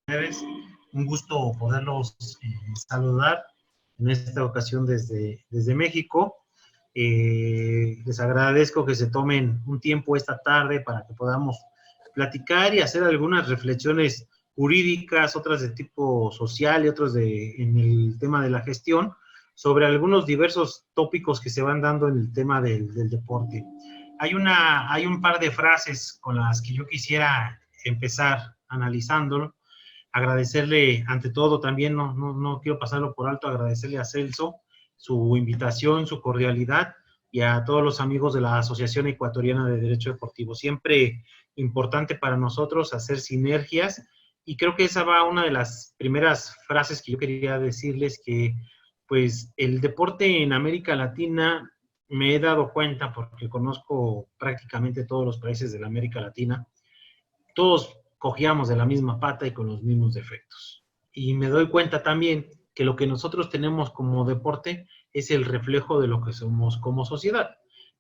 Un gusto poderlos saludar en esta ocasión desde México. Les agradezco que se tomen un tiempo esta tarde para que podamos platicar y hacer algunas reflexiones jurídicas, otras de tipo social y otras en el tema de la gestión, sobre algunos diversos tópicos que se van dando en el tema del deporte. Hay un par de frases con las que yo quisiera empezar analizándolo. Agradecerle, ante todo, también no quiero pasarlo por alto, agradecerle a Celso su invitación, su cordialidad, y a todos los amigos de la Asociación Ecuatoriana de Derecho Deportivo. Siempre importante para nosotros hacer sinergias, y creo que esa va una de las primeras frases que yo quería decirles, que pues el deporte en América Latina, me he dado cuenta, porque conozco prácticamente todos los países de la América Latina, todos cogíamos de la misma pata y con los mismos defectos. Y me doy cuenta también que lo que nosotros tenemos como deporte es el reflejo de lo que somos como sociedad.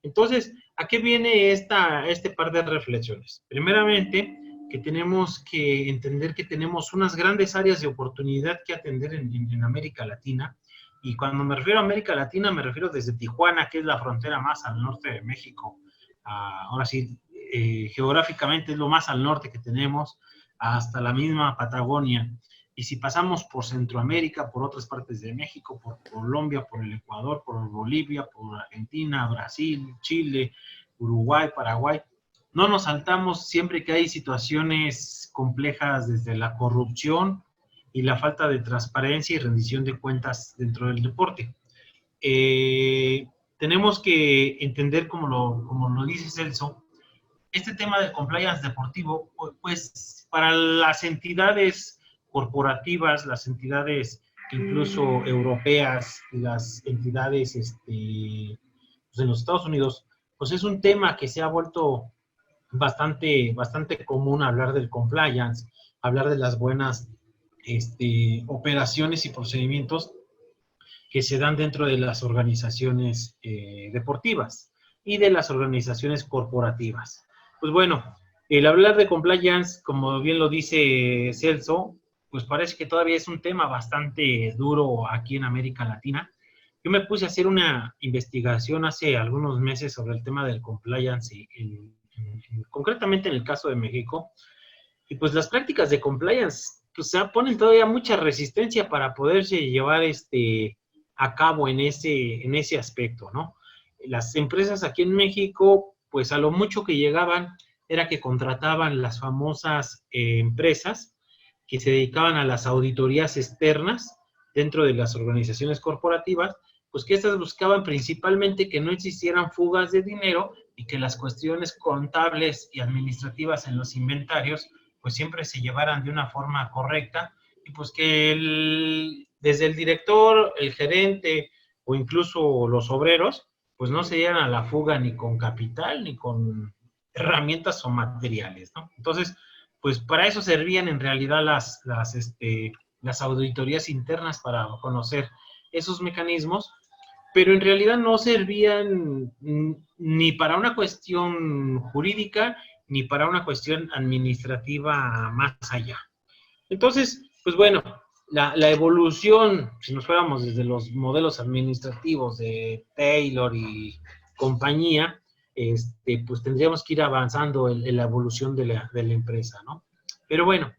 Entonces, ¿a qué viene este par de reflexiones? Primeramente, que tenemos que entender que tenemos unas grandes áreas de oportunidad que atender en América Latina. Y cuando me refiero a América Latina, me refiero desde Tijuana, que es la frontera más al norte de México. Ahora sí, geográficamente es lo más al norte que tenemos, hasta la misma Patagonia. Y si pasamos por Centroamérica, por otras partes de México, por Colombia, por el Ecuador, por Bolivia, por Argentina, Brasil, Chile, Uruguay, Paraguay, no nos saltamos siempre que hay situaciones complejas, desde la corrupción y la falta de transparencia y rendición de cuentas dentro del deporte. Tenemos que entender, como lo dice Celso, este tema del compliance deportivo, pues para las entidades corporativas, las entidades incluso europeas, las entidades pues en los Estados Unidos, pues es un tema que se ha vuelto bastante común, hablar del compliance, hablar de las buenas operaciones y procedimientos que se dan dentro de las organizaciones deportivas y de las organizaciones corporativas. Pues bueno, el hablar de compliance, como bien lo dice Celso, pues parece que todavía es un tema bastante duro aquí en América Latina. Yo me puse a hacer una investigación hace algunos meses sobre el tema del compliance, concretamente en el caso de México, y pues las prácticas de compliance pues ponen todavía mucha resistencia para poderse llevar a cabo en ese aspecto, ¿no? Las empresas aquí en México, pues a lo mucho que llegaban era que contrataban las famosas empresas que se dedicaban a las auditorías externas dentro de las organizaciones corporativas, pues que estas buscaban principalmente que no existieran fugas de dinero y que las cuestiones contables y administrativas en los inventarios pues siempre se llevaran de una forma correcta, y pues que desde el director, el gerente o incluso los obreros, pues no se dieran a la fuga ni con capital ni con herramientas o materiales, ¿no? Entonces, pues para eso servían en realidad las auditorías internas, para conocer esos mecanismos, pero en realidad no servían ni para una cuestión jurídica ni para una cuestión administrativa más allá. Entonces, pues bueno, la evolución, si nos fuéramos desde los modelos administrativos de Taylor y compañía, pues tendríamos que ir avanzando en la evolución de la empresa, ¿no? Pero bueno,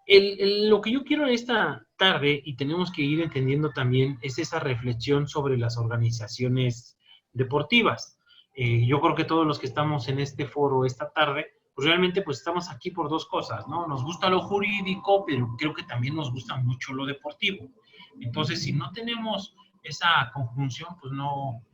lo que yo quiero esta tarde, y tenemos que ir entendiendo también, es esa reflexión sobre las organizaciones deportivas. Yo creo que todos los que estamos en este foro esta tarde, pues realmente pues estamos aquí por dos cosas, ¿no? Nos gusta lo jurídico, pero creo que también nos gusta mucho lo deportivo. Entonces, si no tenemos esa conjunción, pues no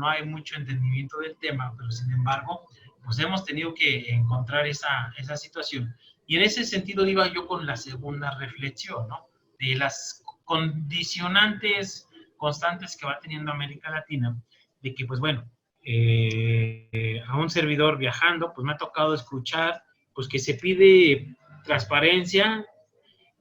hay mucho entendimiento del tema, pero sin embargo, pues hemos tenido que encontrar esa situación. Y en ese sentido iba yo con la segunda reflexión, ¿no? De las condicionantes constantes que va teniendo América Latina, de que, pues bueno, a un servidor viajando, pues me ha tocado escuchar pues que se pide transparencia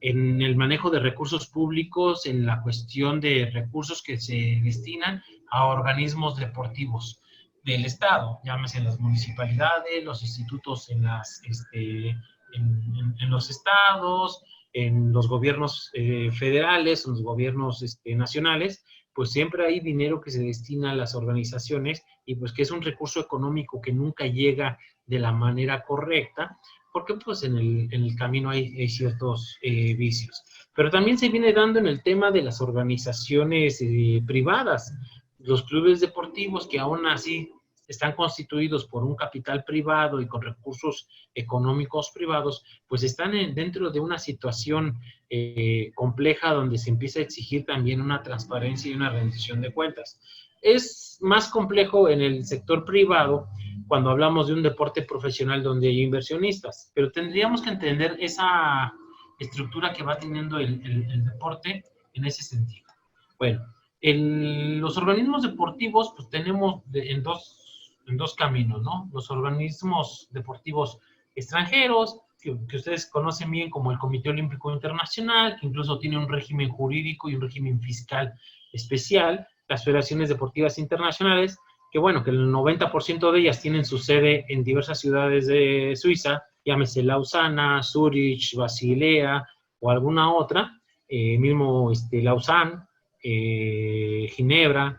en el manejo de recursos públicos, en la cuestión de recursos que se destinan a organismos deportivos del Estado, llámese las municipalidades, los institutos en los estados, en los gobiernos federales, en los gobiernos nacionales, pues siempre hay dinero que se destina a las organizaciones y pues que es un recurso económico que nunca llega de la manera correcta, porque pues en el camino hay ciertos vicios. Pero también se viene dando en el tema de las organizaciones privadas, los clubes deportivos que aún así están constituidos por un capital privado y con recursos económicos privados, pues están dentro de una situación compleja donde se empieza a exigir también una transparencia y una rendición de cuentas. Es más complejo en el sector privado cuando hablamos de un deporte profesional donde hay inversionistas, pero tendríamos que entender esa estructura que va teniendo el deporte en ese sentido. Bueno, los organismos deportivos, pues tenemos en dos caminos, ¿no? Los organismos deportivos extranjeros, que ustedes conocen bien como el Comité Olímpico Internacional, que incluso tiene un régimen jurídico y un régimen fiscal especial, las federaciones deportivas internacionales, que bueno, que el 90% de ellas tienen su sede en diversas ciudades de Suiza, llámese Lausana, Zurich, Basilea o alguna otra, mismo Lausanne, Ginebra,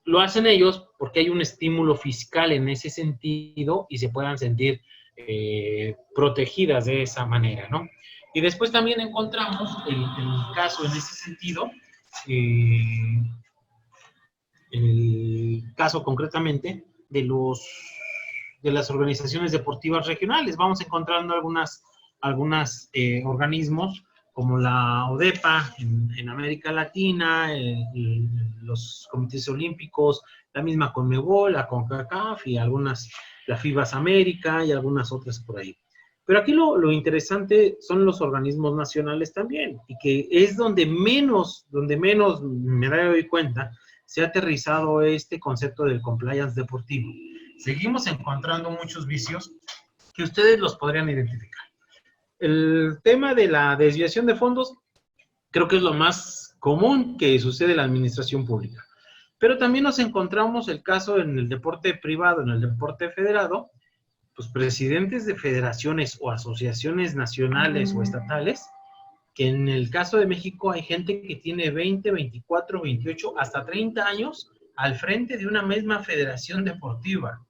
lo hacen ellos porque hay un estímulo fiscal en ese sentido y se puedan sentir protegidas de esa manera, ¿no? Y después también encontramos el caso en ese sentido, el caso concretamente de las organizaciones deportivas regionales. Vamos encontrando algunos organismos como la ODEPA en América Latina, los comités olímpicos, la misma CONMEBOL, la CONCACAF y algunas, la FIBAS América y algunas otras por ahí. Pero aquí lo interesante son los organismos nacionales también, y que es donde menos me doy cuenta se ha aterrizado este concepto del compliance deportivo. Seguimos encontrando muchos vicios que ustedes los podrían identificar. El tema de la desviación de fondos creo que es lo más común que sucede en la administración pública. Pero también nos encontramos el caso en el deporte privado, en el deporte federado, pues presidentes de federaciones o asociaciones nacionales o estatales, que en el caso de México hay gente que tiene 20, 24, 28, hasta 30 años al frente de una misma federación deportiva.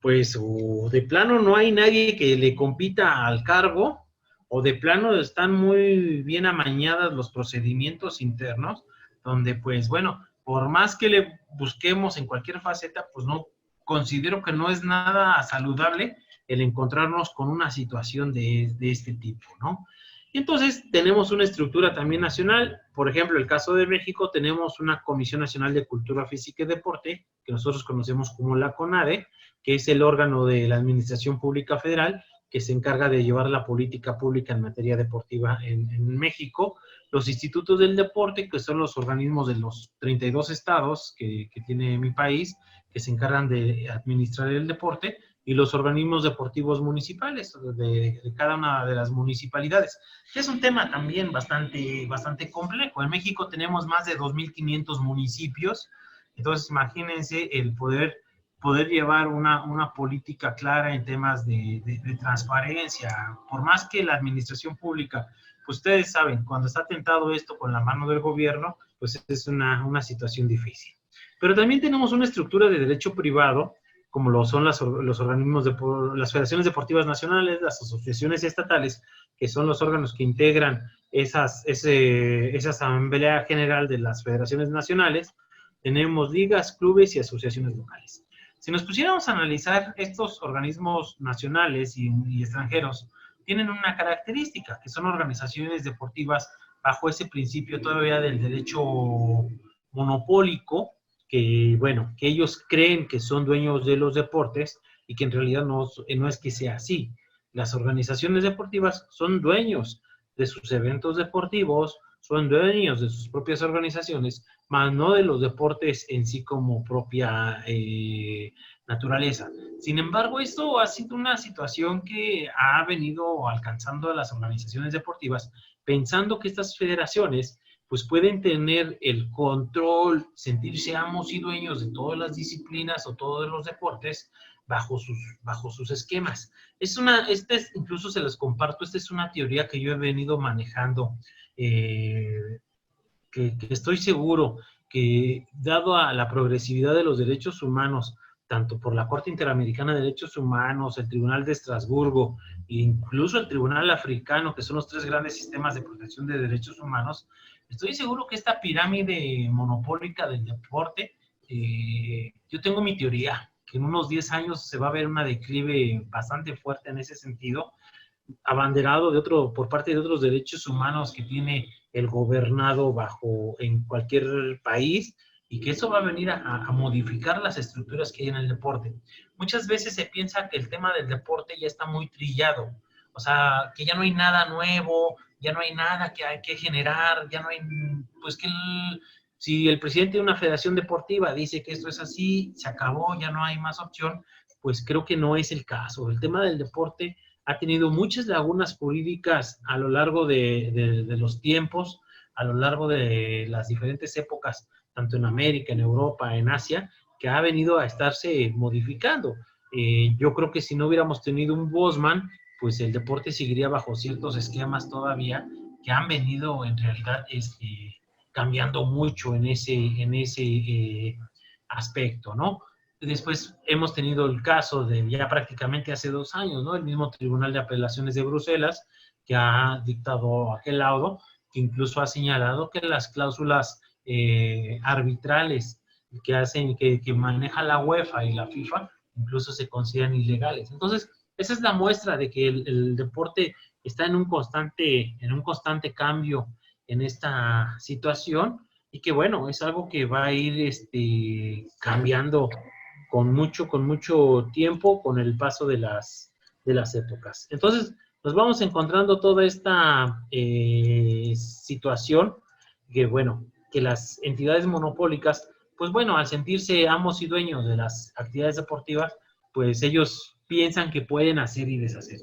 Pues o de plano no hay nadie que le compita al cargo, o de plano están muy bien amañadas los procedimientos internos, donde pues bueno, por más que le busquemos en cualquier faceta, pues no, considero que no es nada saludable el encontrarnos con una situación de este tipo, ¿no? Y entonces tenemos una estructura también nacional, por ejemplo, el caso de México, tenemos una Comisión Nacional de Cultura Física y Deporte, que nosotros conocemos como la CONADE, que es el órgano de la Administración Pública Federal, que se encarga de llevar la política pública en materia deportiva en México. Los institutos del deporte, que son los organismos de los 32 estados que tiene mi país, que se encargan de administrar el deporte, y los organismos deportivos municipales de cada una de las municipalidades. Es un tema también bastante complejo. En México tenemos más de 2.500 municipios, entonces imagínense el poder llevar una política clara en temas de transparencia. Por más que la administración pública, pues ustedes saben, cuando está atentado esto con la mano del gobierno, pues es una situación difícil. Pero también tenemos una estructura de derecho privado, como lo son los organismos las federaciones deportivas nacionales, las asociaciones estatales, que son los órganos que integran esa asamblea general de las federaciones nacionales. Tenemos ligas, clubes y asociaciones locales. Si nos pusiéramos a analizar, estos organismos nacionales y extranjeros tienen una característica, que son organizaciones deportivas bajo ese principio todavía del derecho monopólico, que, bueno, que ellos creen que son dueños de los deportes y que en realidad no es que sea así. Las organizaciones deportivas son dueños de sus eventos deportivos, son dueños de sus propias organizaciones, más no de los deportes en sí como propia naturaleza. Sin embargo, esto ha sido una situación que ha venido alcanzando a las organizaciones deportivas, pensando que estas federaciones pues pueden tener el control, sentirse amos y dueños de todas las disciplinas o todos los deportes bajo sus esquemas. Incluso se los comparto, esta es una teoría que yo he venido manejando, que estoy seguro que dado a la progresividad de los derechos humanos, tanto por la Corte Interamericana de Derechos Humanos, el Tribunal de Estrasburgo e incluso el Tribunal Africano, que son los tres grandes sistemas de protección de derechos humanos, estoy seguro que esta pirámide monopólica del deporte, yo tengo mi teoría, que en unos 10 años se va a ver una declive bastante fuerte en ese sentido, abanderado por parte de otros derechos humanos que tiene el gobernado en cualquier país, y que eso va a venir a modificar las estructuras que hay en el deporte. Muchas veces se piensa que el tema del deporte ya está muy trillado, o sea, que ya no hay nada nuevo, ya no hay nada que hay que generar, ya no hay, pues que si el presidente de una federación deportiva dice que esto es así, se acabó, ya no hay más opción, pues creo que no es el caso. El tema del deporte ha tenido muchas lagunas jurídicas a lo largo de los tiempos, a lo largo de las diferentes épocas, tanto en América, en Europa, en Asia, que ha venido a estarse modificando. Yo creo que si no hubiéramos tenido un Bosman, pues el deporte seguiría bajo ciertos esquemas todavía que han venido en realidad cambiando mucho en ese aspecto, ¿no? Después hemos tenido el caso de ya prácticamente hace 2 años, ¿no? El mismo Tribunal de Apelaciones de Bruselas, que ha dictado aquel laudo, que incluso ha señalado que las cláusulas arbitrales que maneja la UEFA y la FIFA, incluso se consideran ilegales. Entonces, esa es la muestra de que el deporte está en un constante cambio en esta situación, y que bueno, es algo que va a ir cambiando con mucho tiempo, con el paso de las épocas. Entonces, nos vamos encontrando toda esta situación que, bueno, que las entidades monopólicas, pues bueno, al sentirse amos y dueños de las actividades deportivas, pues ellos piensan que pueden hacer y deshacer.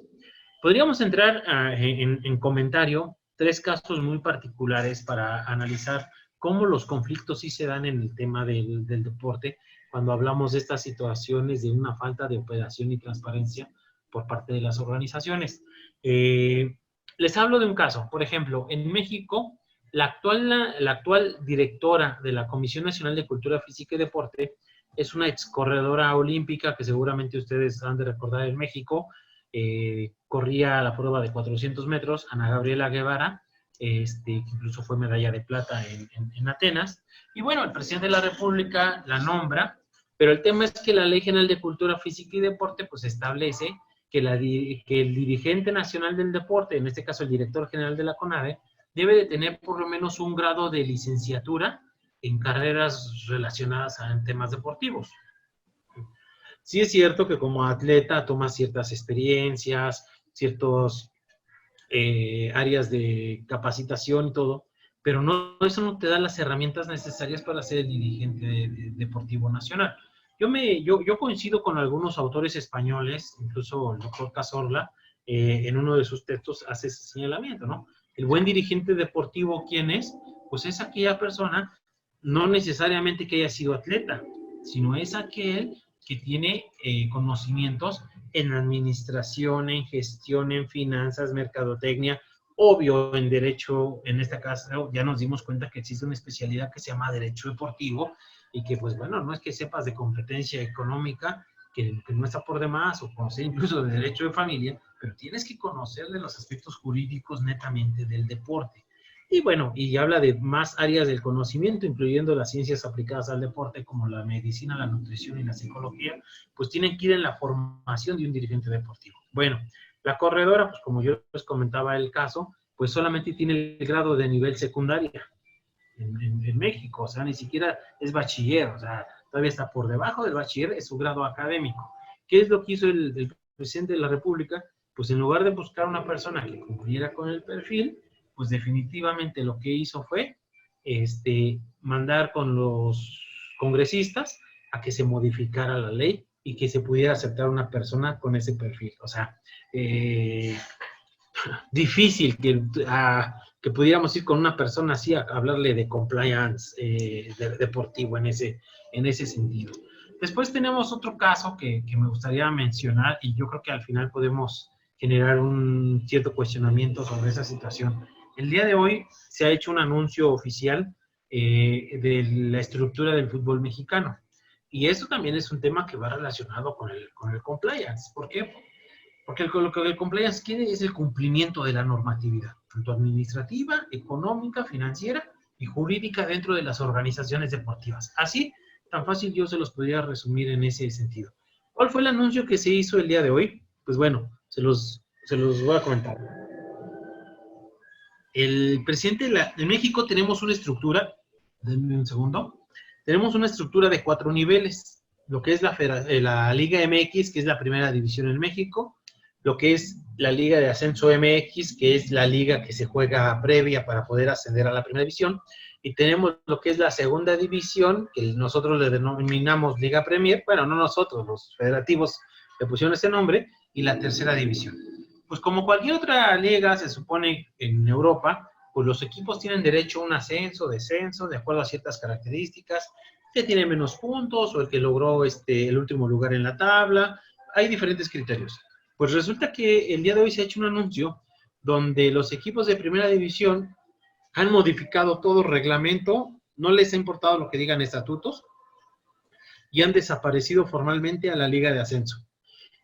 Podríamos entrar en comentario 3 casos muy particulares para analizar cómo los conflictos sí se dan en el tema del deporte, cuando hablamos de estas situaciones de una falta de operación y transparencia por parte de las organizaciones. Les hablo de un caso. Por ejemplo, en México, la actual directora de la Comisión Nacional de Cultura Física y Deporte es una excorredora olímpica que seguramente ustedes han de recordar en México. Corría la prueba de 400 metros, Ana Gabriela Guevara, que incluso fue medalla de plata en Atenas. Y bueno, el presidente de la República la nombra, pero el tema es que la Ley General de Cultura Física y Deporte pues establece que el dirigente nacional del deporte, en este caso el director general de la CONADE, debe de tener por lo menos un grado de licenciatura en carreras relacionadas a temas deportivos. Sí es cierto que como atleta toma ciertas experiencias, ciertas áreas de capacitación y todo, pero eso no te da las herramientas necesarias para ser el dirigente deportivo nacional. Yo coincido con algunos autores españoles, incluso el doctor Cazorla, en uno de sus textos hace ese señalamiento, ¿no? El buen dirigente deportivo, ¿quién es? Pues es aquella persona, no necesariamente que haya sido atleta, sino es aquel que tiene conocimientos en administración, en gestión, en finanzas, mercadotecnia, obvio en derecho. En este caso ya nos dimos cuenta que existe una especialidad que se llama derecho deportivo, y que pues bueno, no es que sepas de competencia económica, que no está por demás, o conocer incluso de derecho de familia, pero tienes que conocer de los aspectos jurídicos netamente del deporte. Y bueno, y habla de más áreas del conocimiento, incluyendo las ciencias aplicadas al deporte, como la medicina, la nutrición y la psicología, pues tienen que ir en la formación de un dirigente deportivo. Bueno, la corredora, pues como yo les comentaba el caso, pues solamente tiene el grado de nivel secundaria en México, o sea, ni siquiera es bachiller, o sea, todavía está por debajo del bachiller, es su grado académico. ¿Qué es lo que hizo el presidente de la República? Pues en lugar de buscar una persona que cumpliera con el perfil, pues definitivamente lo que hizo fue mandar con los congresistas a que se modificara la ley y que se pudiera aceptar una persona con ese perfil. O sea, difícil que pudiéramos ir con una persona así a hablarle de compliance deportivo en ese sentido. Después tenemos otro caso que me gustaría mencionar y yo creo que al final podemos generar un cierto cuestionamiento sobre esa situación. El día de hoy se ha hecho un anuncio oficial de la estructura del fútbol mexicano. Y eso también es un tema que va relacionado con el compliance. ¿Por qué? Porque lo que el compliance quiere es el cumplimiento de la normatividad, tanto administrativa, económica, financiera y jurídica dentro de las organizaciones deportivas. Así, tan fácil yo se los podría resumir en ese sentido. ¿Cuál fue el anuncio que se hizo el día de hoy? Pues bueno, se los voy a comentar. El presidente de México tenemos una estructura, denme un segundo, tenemos una estructura de 4 niveles, lo que es la Liga MX, que es la primera división en México, lo que es la Liga de Ascenso MX, que es la liga que se juega previa para poder ascender a la primera división, y tenemos lo que es la segunda división, que nosotros le denominamos Liga Premier, bueno, no nosotros, los federativos le pusieron ese nombre, y la tercera división. Pues como cualquier otra liga, se supone en Europa, pues los equipos tienen derecho a un ascenso, descenso, de acuerdo a ciertas características, que tiene menos puntos o el que logró el último lugar en la tabla, hay diferentes criterios. Pues resulta que el día de hoy se ha hecho un anuncio donde los equipos de primera división han modificado todo el reglamento, no les ha importado lo que digan estatutos, y han desaparecido formalmente a la liga de ascenso.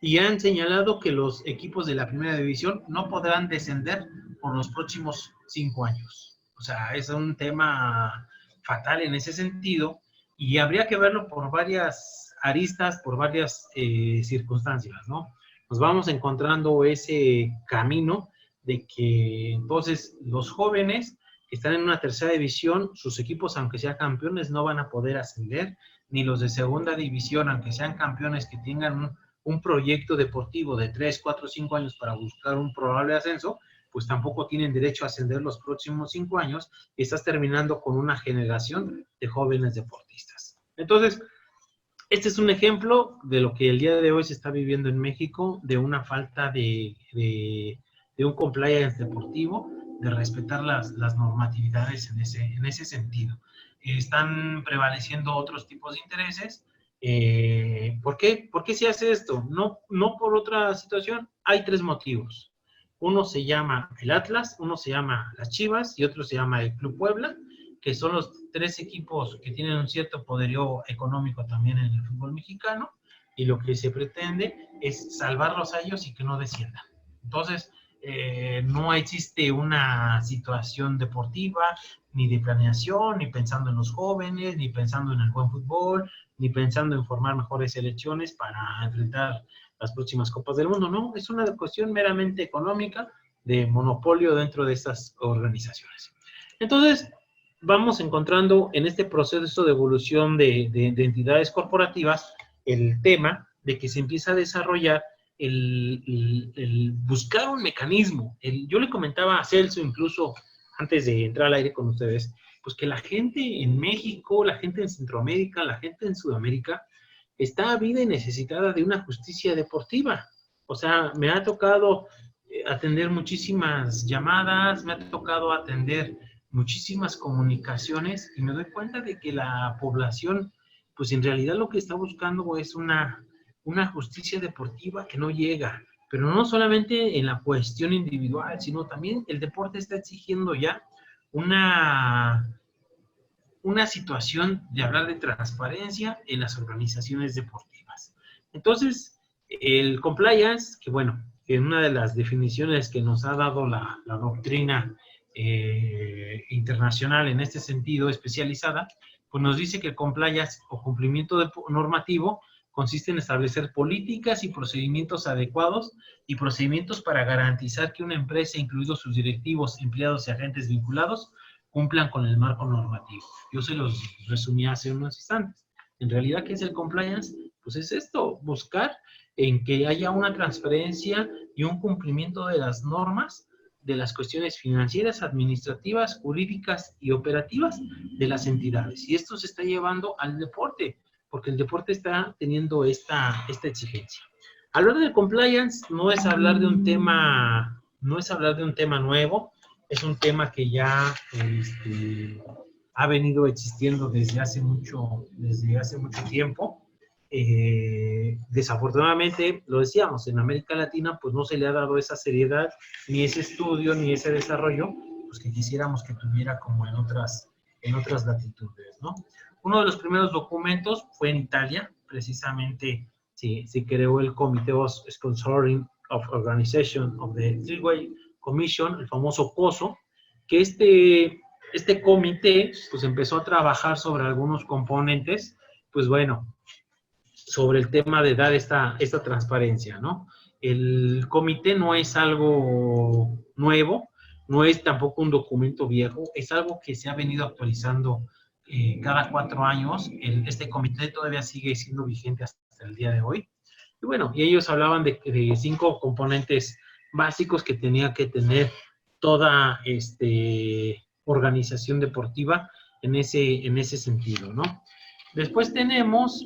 Y han señalado que los equipos de la primera división no podrán descender por los próximos 5 años. O sea, es un tema fatal en ese sentido y habría que verlo por varias aristas, por varias circunstancias, ¿no? Nos vamos encontrando ese camino de que entonces los jóvenes que están en una tercera división, sus equipos, aunque sean campeones, no van a poder ascender, ni los de segunda división, aunque sean campeones que tengan un proyecto deportivo de 3, 4, 5 años para buscar un probable ascenso, pues tampoco tienen derecho a ascender los próximos 5 años y estás terminando con una generación de jóvenes deportistas. Entonces, este es un ejemplo de lo que el día de hoy se está viviendo en México, de una falta de un compliance deportivo, de respetar las normatividades en ese sentido. Están prevaleciendo otros tipos de intereses. ¿Por qué? ¿Por qué se hace esto? No por otra situación. Hay 3 motivos. Uno se llama el Atlas, uno se llama las Chivas y otro se llama el Club Puebla, que son los 3 equipos que tienen un cierto poderío económico también en el fútbol mexicano, y lo que se pretende es salvarlos a ellos y que no desciendan. Entonces, no existe una situación deportiva, ni de planeación, ni pensando en los jóvenes, ni pensando en el buen fútbol, ni pensando en formar mejores selecciones para enfrentar las próximas Copas del Mundo. No, es una cuestión meramente económica de monopolio dentro de estas organizaciones. Entonces, vamos encontrando en este proceso de evolución de entidades corporativas el tema de que se empieza a desarrollar el buscar un mecanismo. Yo le comentaba a Celso, incluso antes de entrar al aire con ustedes, pues que la gente en México, la gente en Centroamérica, la gente en Sudamérica, está ávida y necesitada de una justicia deportiva. O sea, me ha tocado atender muchísimas llamadas, me ha tocado atender muchísimas comunicaciones y me doy cuenta de que la población, pues en realidad lo que está buscando es una justicia deportiva que no llega, pero no solamente en la cuestión individual, sino también el deporte está exigiendo ya una situación de hablar de transparencia en las organizaciones deportivas. Entonces, el compliance, que bueno, que en una de las definiciones que nos ha dado la doctrina internacional en este sentido, especializada, pues nos dice que el compliance o cumplimiento normativo consiste en establecer políticas y procedimientos adecuados y procedimientos para garantizar que una empresa, incluidos sus directivos, empleados y agentes vinculados, cumplan con el marco normativo. Yo se los resumí hace unos instantes. En realidad, ¿qué es el compliance? Pues es esto, buscar en que haya una transparencia y un cumplimiento de las normas, de las cuestiones financieras, administrativas, jurídicas y operativas de las entidades. Y esto se está llevando al deporte, porque el deporte está teniendo esta exigencia. Hablar de compliance no es hablar de un tema no es hablar de un tema nuevo, es un tema que ya ha venido existiendo desde hace mucho tiempo. Desafortunadamente, lo decíamos, en América Latina pues no se le ha dado esa seriedad, ni ese estudio, ni ese desarrollo, pues que quisiéramos que tuviera como en otras latitudes, ¿no? Uno de los primeros documentos fue en Italia, precisamente se creó el Comité Sponsoring of Organization of the Three-Way Commission, el famoso COSO, que este comité pues empezó a trabajar sobre algunos componentes, pues bueno, sobre el tema de dar esta transparencia, ¿no? El comité no es algo nuevo, no es tampoco un documento viejo, es algo que se ha venido actualizando cada 4 años. Este comité todavía sigue siendo vigente hasta el día de hoy. Y bueno, y ellos hablaban de 5 componentes básicos que tenía que tener toda organización deportiva en ese sentido, ¿no? Después tenemos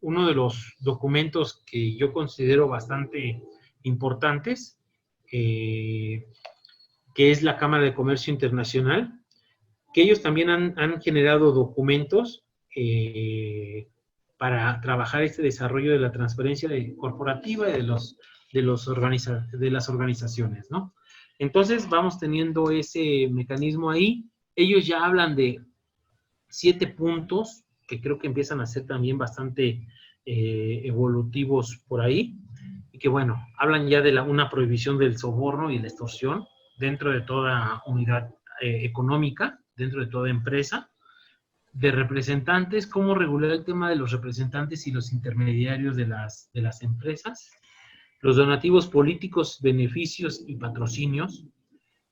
uno de los documentos que yo considero bastante importantes, que es la Cámara de Comercio Internacional, que ellos también han generado documentos para trabajar este desarrollo de la transparencia corporativa y de las organizaciones, ¿no? Entonces vamos teniendo ese mecanismo ahí. Ellos ya hablan de 7 puntos que creo que empiezan a ser también bastante evolutivos por ahí, y que bueno, hablan ya de una prohibición del soborno y la extorsión dentro de toda unidad económica, dentro de toda empresa, de representantes, cómo regular el tema de los representantes y los intermediarios de las empresas, los donativos políticos, beneficios y patrocinios,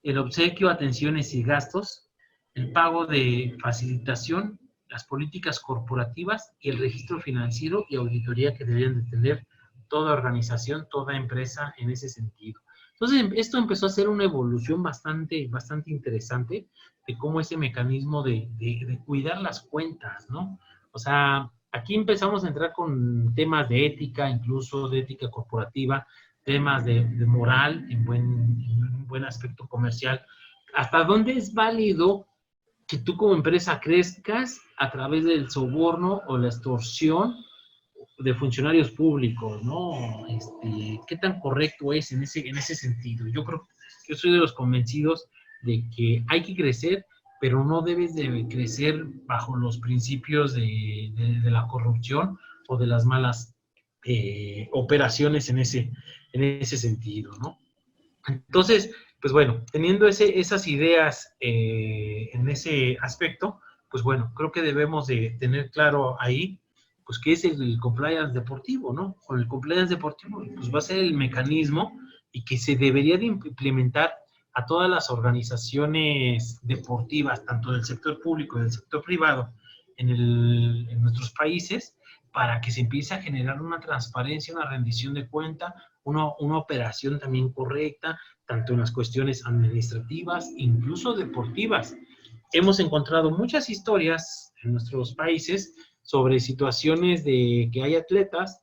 el obsequio, atenciones y gastos, el pago de facilitación, las políticas corporativas y el registro financiero y auditoría que deberían de tener toda organización, toda empresa en ese sentido. Entonces, esto empezó a ser una evolución bastante interesante de cómo ese mecanismo de cuidar las cuentas, ¿no? O sea, aquí empezamos a entrar con temas de ética, incluso de ética corporativa, temas de moral en un buen aspecto comercial. ¿Hasta dónde es válido que tú como empresa crezcas a través del soborno o la extorsión de funcionarios públicos, ¿no? ¿Qué tan correcto es en ese sentido? Yo soy de los convencidos de que hay que crecer, pero no debes de crecer bajo los principios de la corrupción o de las malas operaciones en ese sentido, ¿no? Entonces, pues bueno, teniendo esas ideas en ese aspecto, pues bueno, creo que debemos de tener claro ahí, pues qué es el compliance deportivo, ¿no? Con el compliance deportivo, pues va a ser el mecanismo y que se debería de implementar a todas las organizaciones deportivas, tanto del sector público y del sector privado, en nuestros países, para que se empiece a generar una transparencia, una rendición de cuenta, una operación también correcta, tanto en las cuestiones administrativas, incluso deportivas. Hemos encontrado muchas historias en nuestros países sobre situaciones de que hay atletas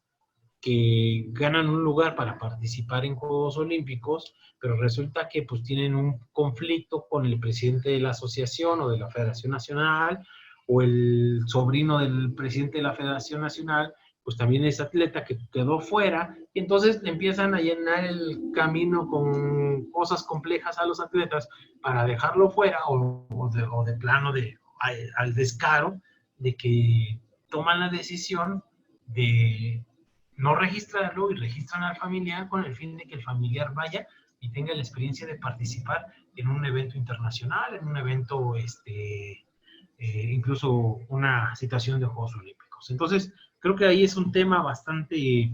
que ganan un lugar para participar en Juegos Olímpicos, pero resulta que pues tienen un conflicto con el presidente de la asociación o de la Federación Nacional, o el sobrino del presidente de la Federación Nacional, pues también es atleta que quedó fuera, y entonces empiezan a llenar el camino con cosas complejas a los atletas para dejarlo fuera, o de plano al descaro de que toman la decisión de no registrarlo y registran al familiar con el fin de que el familiar vaya y tenga la experiencia de participar en un evento internacional, en un evento, incluso una situación de Juegos Olímpicos. Entonces, creo que ahí es un tema bastante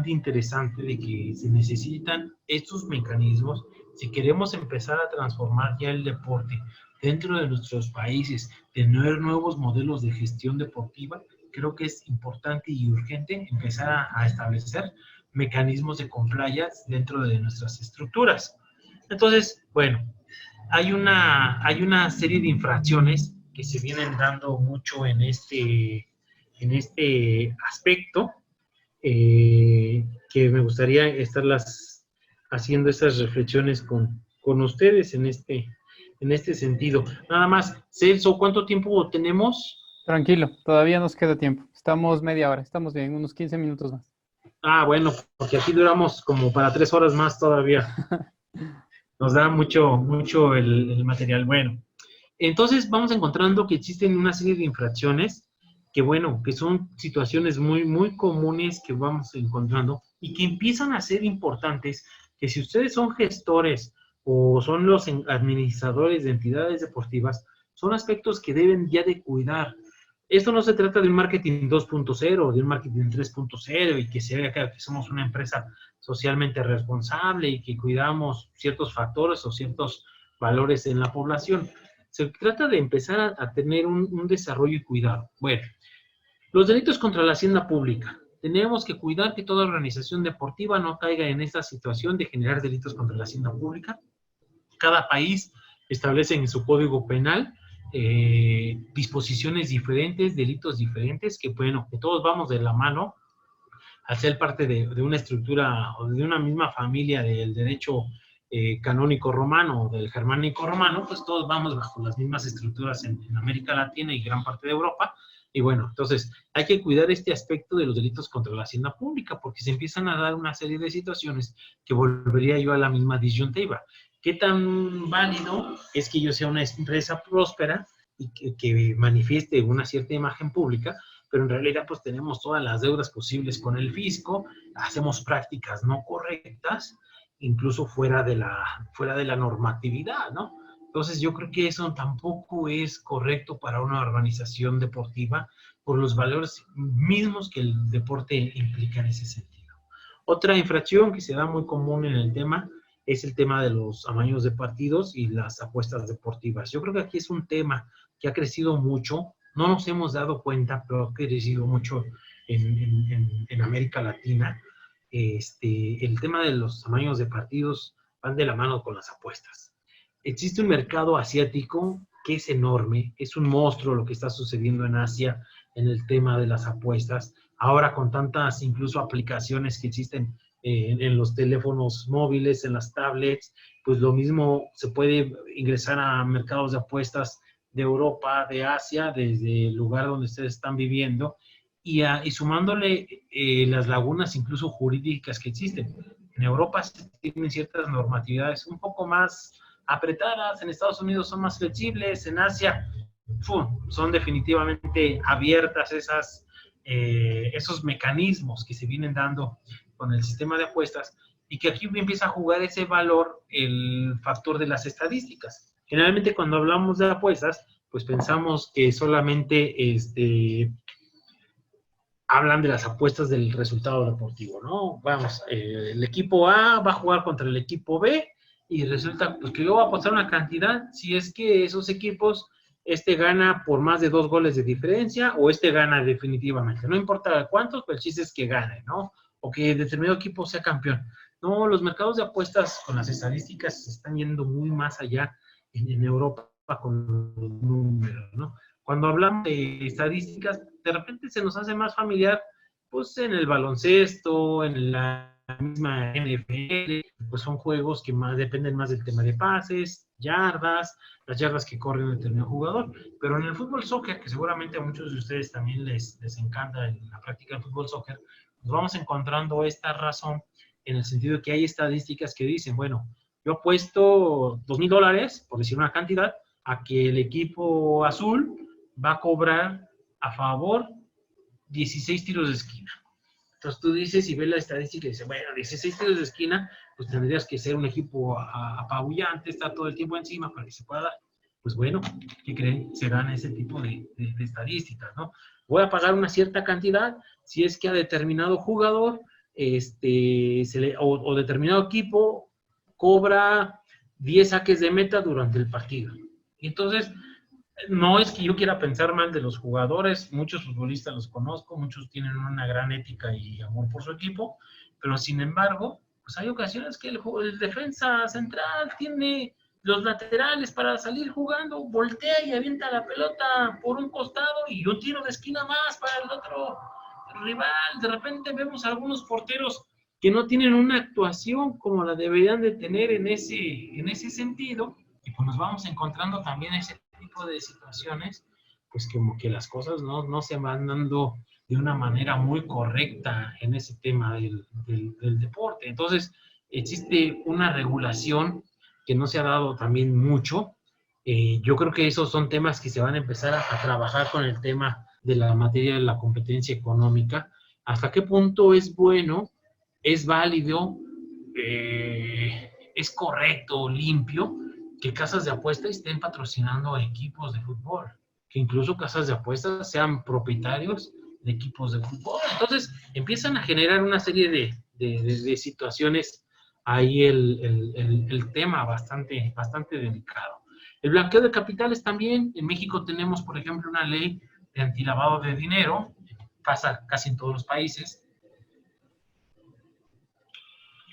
interesante de que se necesitan estos mecanismos si queremos empezar a transformar ya el deporte dentro de nuestros países, tener nuevos modelos de gestión deportiva. Creo que es importante y urgente empezar a establecer mecanismos de compliance dentro de nuestras estructuras. Entonces, bueno, hay una serie de infracciones que se vienen dando mucho en este aspecto, que me gustaría estarlas haciendo estas reflexiones con ustedes en este sentido. Nada más, Celso, ¿cuánto tiempo tenemos? Tranquilo, todavía nos queda tiempo. Estamos media hora, estamos bien, unos 15 minutos más. Ah, bueno, porque aquí duramos como para 3 horas más todavía. Nos da mucho el material. Bueno, entonces vamos encontrando que existen una serie de infracciones que, bueno, que son situaciones muy comunes que vamos encontrando y que empiezan a ser importantes, que si ustedes son gestores o son los administradores de entidades deportivas, son aspectos que deben ya de cuidar. Esto no se trata de un marketing 2.0, de un marketing 3.0 y que se vea que somos una empresa socialmente responsable y que cuidamos ciertos factores o ciertos valores en la población. Se trata de empezar a tener un desarrollo y cuidado. Bueno, los delitos contra la hacienda pública. Tenemos que cuidar que toda organización deportiva no caiga en esta situación de generar delitos contra la hacienda pública. Cada país establece en su código penal disposiciones diferentes, delitos diferentes, que bueno, que todos vamos de la mano al ser parte de una estructura o de una misma familia del derecho canónico romano o del germánico romano, pues todos vamos bajo las mismas estructuras en América Latina y gran parte de Europa. Y bueno, entonces hay que cuidar este aspecto de los delitos contra la hacienda pública, porque se empiezan a dar una serie de situaciones que volvería yo a la misma disyuntiva. ¿Qué tan válido es que yo sea una empresa próspera y que manifieste una cierta imagen pública, pero en realidad pues tenemos todas las deudas posibles con el fisco, hacemos prácticas no correctas, incluso fuera de la normatividad, ¿no? Entonces yo creo que eso tampoco es correcto para una organización deportiva por los valores mismos que el deporte implica en ese sentido. Otra infracción que se da muy común en el tema es el tema de los amaños de partidos y las apuestas deportivas. Yo creo que aquí es un tema que ha crecido mucho, no nos hemos dado cuenta, pero ha crecido mucho en América Latina. El tema de los tamaños de partidos van de la mano con las apuestas. Existe un mercado asiático que es enorme, es un monstruo lo que está sucediendo en Asia en el tema de las apuestas. Ahora con tantas incluso aplicaciones que existen en los teléfonos móviles, en las tablets, pues lo mismo se puede ingresar a mercados de apuestas de Europa, de Asia, desde el lugar donde ustedes están viviendo, y sumándole las lagunas incluso jurídicas que existen. En Europa se tienen ciertas normatividades un poco más apretadas, en Estados Unidos son más flexibles, en Asia son definitivamente abiertas esos mecanismos que se vienen dando con el sistema de apuestas y que aquí empieza a jugar ese valor el factor de las estadísticas. Generalmente cuando hablamos de apuestas, pues pensamos que solamente hablan de las apuestas del resultado deportivo, ¿no? Vamos, el equipo A va a jugar contra el equipo B y resulta pues, que yo voy a apostar una cantidad si es que esos equipos, gana por más de 2 goles de diferencia o gana definitivamente. No importa cuántos, pero el chiste es que gane, ¿no? O que determinado equipo sea campeón. No, los mercados de apuestas con las estadísticas se están yendo muy más allá en Europa con los números, ¿no? Cuando hablamos de estadísticas, de repente se nos hace más familiar, pues en el baloncesto, en la misma NFL, pues son juegos que más dependen más del tema de pases, yardas, las yardas que corre un determinado jugador, pero en el fútbol soccer, que seguramente a muchos de ustedes también les encanta la práctica del fútbol soccer, nos vamos encontrando esta razón en el sentido de que hay estadísticas que dicen, bueno, yo apuesto $2,000, por decir una cantidad, a que el equipo azul va a cobrar a favor 16 tiros de esquina. Entonces tú dices y ves la estadística y dices, bueno, 16 tiros de esquina, pues tendrías que ser un equipo apabullante, estar todo el tiempo encima para que se pueda dar. Pues bueno, ¿qué creen? Se dan ese tipo de estadísticas, ¿no? Voy a pagar una cierta cantidad si es que a determinado jugador o determinado equipo cobra 10 saques de meta durante el partido. Y entonces, no es que yo quiera pensar mal de los jugadores, muchos futbolistas los conozco, muchos tienen una gran ética y amor por su equipo, pero sin embargo, pues hay ocasiones que el defensa central tiene los laterales para salir jugando, voltea y avienta la pelota por un costado y un tiro de esquina más para el otro rival. De repente vemos a algunos porteros que no tienen una actuación como la deberían de tener en ese sentido, y pues nos vamos encontrando también ese tipo de situaciones, pues como que las cosas no se van dando de una manera muy correcta en ese tema del deporte. Entonces, existe una regulación que no se ha dado también mucho. Yo creo que esos son temas que se van a empezar a trabajar con el tema de la materia de la competencia económica. ¿Hasta qué punto es bueno, es válido, es correcto, limpio, que casas de apuestas estén patrocinando a equipos de fútbol? Que incluso casas de apuestas sean propietarios de equipos de fútbol. Entonces, empiezan a generar una serie de situaciones ahí el tema bastante delicado. El blanqueo de capitales también. En México tenemos, por ejemplo, una ley de antilavado de dinero, pasa casi en todos los países,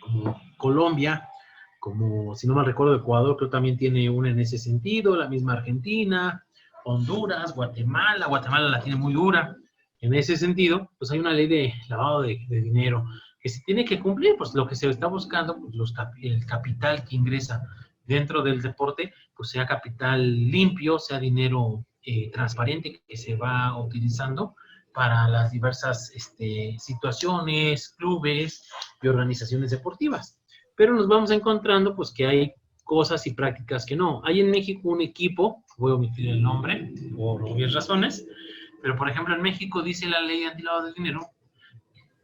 como Colombia, como, si no mal recuerdo, Ecuador, creo que también tiene una en ese sentido, la misma Argentina, Honduras, Guatemala la tiene muy dura. En ese sentido, pues hay una ley de lavado de dinero que se tiene que cumplir, pues lo que se está buscando, pues el capital que ingresa dentro del deporte, pues sea capital limpio, sea dinero transparente que se va utilizando para las diversas situaciones, clubes y organizaciones deportivas. Pero nos vamos encontrando pues que hay cosas y prácticas que no. Hay en México un equipo, voy a omitir el nombre por obvias razones, pero por ejemplo en México dice la ley de antilavado de dinero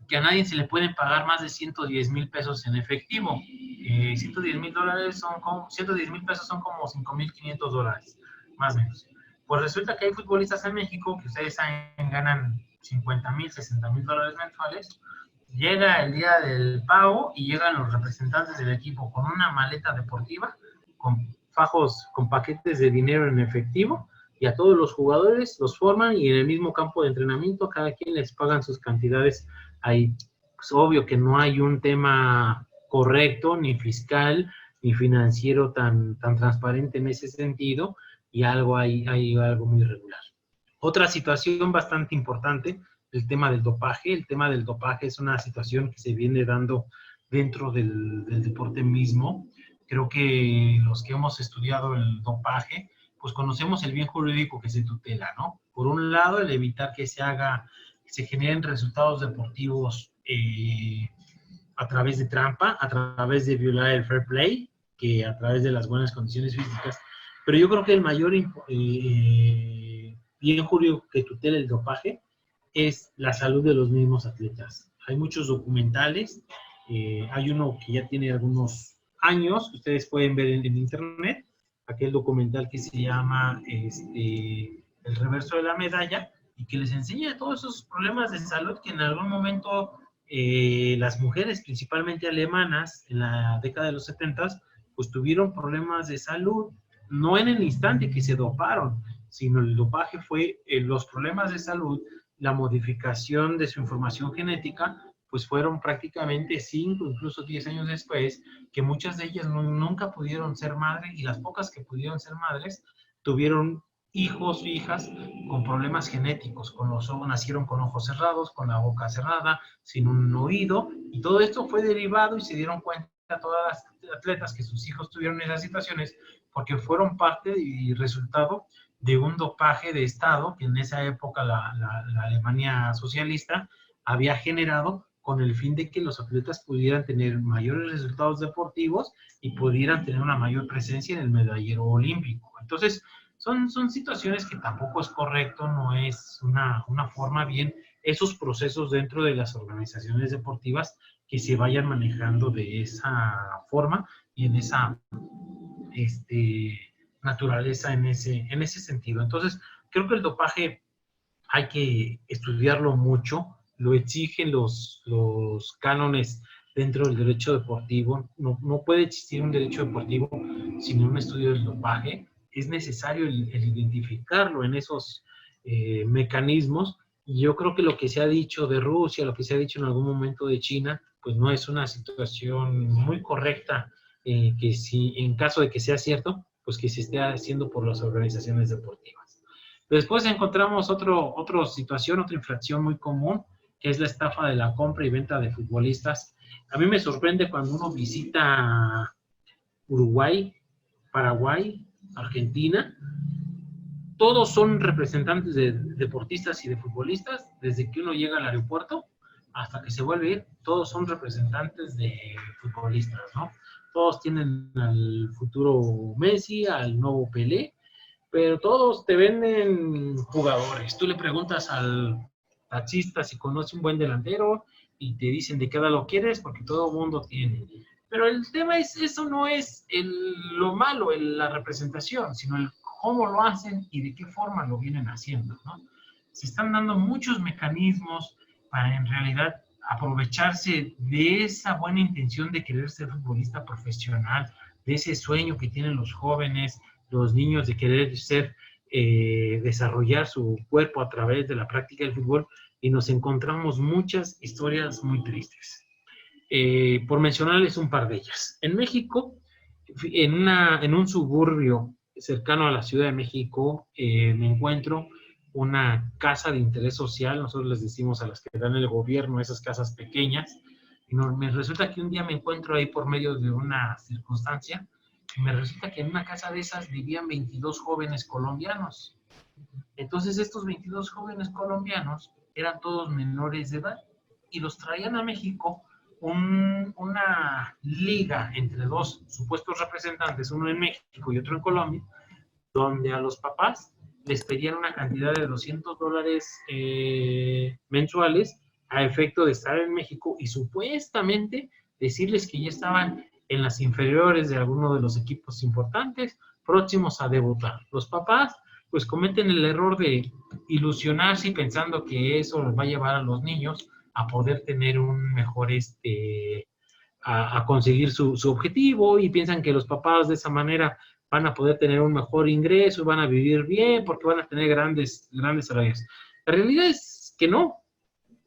que a nadie se le pueden pagar más de 110,000 pesos en efectivo. 110,000 dólares son como, 110,000 pesos son como 5,500 dólares, más o menos. Pues resulta que hay futbolistas en México que ustedes saben ganan 50,000, 60,000 dólares mensuales. Llega el día del pago y llegan los representantes del equipo con una maleta deportiva, con fajos, con paquetes de dinero en efectivo, y a todos los jugadores los forman y en el mismo campo de entrenamiento cada quien les pagan sus cantidades. Ahí, pues, obvio que no hay un tema correcto, ni fiscal, ni financiero tan transparente en ese sentido, y hay algo muy irregular. Otra situación bastante importante, el tema del dopaje. El tema del dopaje es una situación que se viene dando dentro del deporte mismo. Creo que los que hemos estudiado el dopaje, pues conocemos el bien jurídico que se tutela, ¿no? Por un lado, el evitar que se generen resultados deportivos a través de trampa, a través de violar el fair play, que a través de las buenas condiciones físicas. Pero yo creo que el mayor bien jurídico que tutela el dopaje es la salud de los mismos atletas. Hay muchos documentales, hay uno que ya tiene algunos años, que ustedes pueden ver en internet, aquel documental que se llama El reverso de la medalla, y que les enseña todos esos problemas de salud que en algún momento las mujeres, principalmente alemanas, en la década de los 70, pues tuvieron problemas de salud, no en el instante que se doparon, sino el dopaje fue los problemas de salud, la modificación de su información genética, pues fueron prácticamente 5, incluso 10 años después, que muchas de ellas nunca pudieron ser madres, y las pocas que pudieron ser madres tuvieron hijos o hijas con problemas genéticos, nacieron con ojos cerrados, con la boca cerrada, sin un oído, y todo esto fue derivado y se dieron cuenta todas las atletas que sus hijos tuvieron esas situaciones porque fueron parte y resultado de un dopaje de Estado que en esa época la Alemania socialista había generado con el fin de que los atletas pudieran tener mayores resultados deportivos y pudieran tener una mayor presencia en el medallero olímpico. Entonces, son situaciones que tampoco es correcto, no es una forma bien, esos procesos dentro de las organizaciones deportivas que se vayan manejando de esa forma y en esa naturaleza en ese sentido. Entonces, creo que el dopaje hay que estudiarlo mucho, lo exigen los cánones dentro del derecho deportivo. No puede existir un derecho deportivo sin un estudio del dopaje. Es necesario el identificarlo en esos mecanismos, y yo creo que lo que se ha dicho de Rusia, lo que se ha dicho en algún momento de China, pues no es una situación muy correcta, que si en caso de que sea cierto, pues que se esté haciendo por las organizaciones deportivas. Después encontramos otra situación, otra infracción muy común, que es la estafa de la compra y venta de futbolistas. A mí me sorprende cuando uno visita Uruguay, Paraguay, Argentina, todos son representantes de deportistas y de futbolistas, desde que uno llega al aeropuerto hasta que se vuelve a ir, todos son representantes de futbolistas, ¿no? Todos tienen al futuro Messi, al nuevo Pelé, pero todos te venden jugadores. Tú le preguntas al taxista si conoce un buen delantero y te dicen de qué edad lo quieres porque todo el mundo tiene. Pero el tema es, eso no es lo malo, la representación, sino el cómo lo hacen y de qué forma lo vienen haciendo, ¿no? Se están dando muchos mecanismos para en realidad aprovecharse de esa buena intención de querer ser futbolista profesional, de ese sueño que tienen los jóvenes, los niños de querer desarrollar su cuerpo a través de la práctica del fútbol, y nos encontramos muchas historias muy tristes. Por mencionarles un par de ellas. En México, en un suburbio cercano a la Ciudad de México, me encuentro una casa de interés social, nosotros les decimos a las que dan el gobierno, esas casas pequeñas, y me resulta que un día me encuentro ahí por medio de una circunstancia, y me resulta que en una casa de esas vivían 22 jóvenes colombianos. Entonces estos 22 jóvenes colombianos eran todos menores de edad, y los traían a México una liga entre dos supuestos representantes, uno en México y otro en Colombia, donde a los papás les pedían una cantidad de $200 mensuales a efecto de estar en México y supuestamente decirles que ya estaban en las inferiores de alguno de los equipos importantes, próximos a debutar. Los papás pues cometen el error de ilusionarse pensando que eso les va a llevar a los niños a poder tener un mejor, a conseguir su objetivo, y piensan que los papás de esa manera van a poder tener un mejor ingreso, van a vivir bien porque van a tener grandes salarios. La realidad es que no.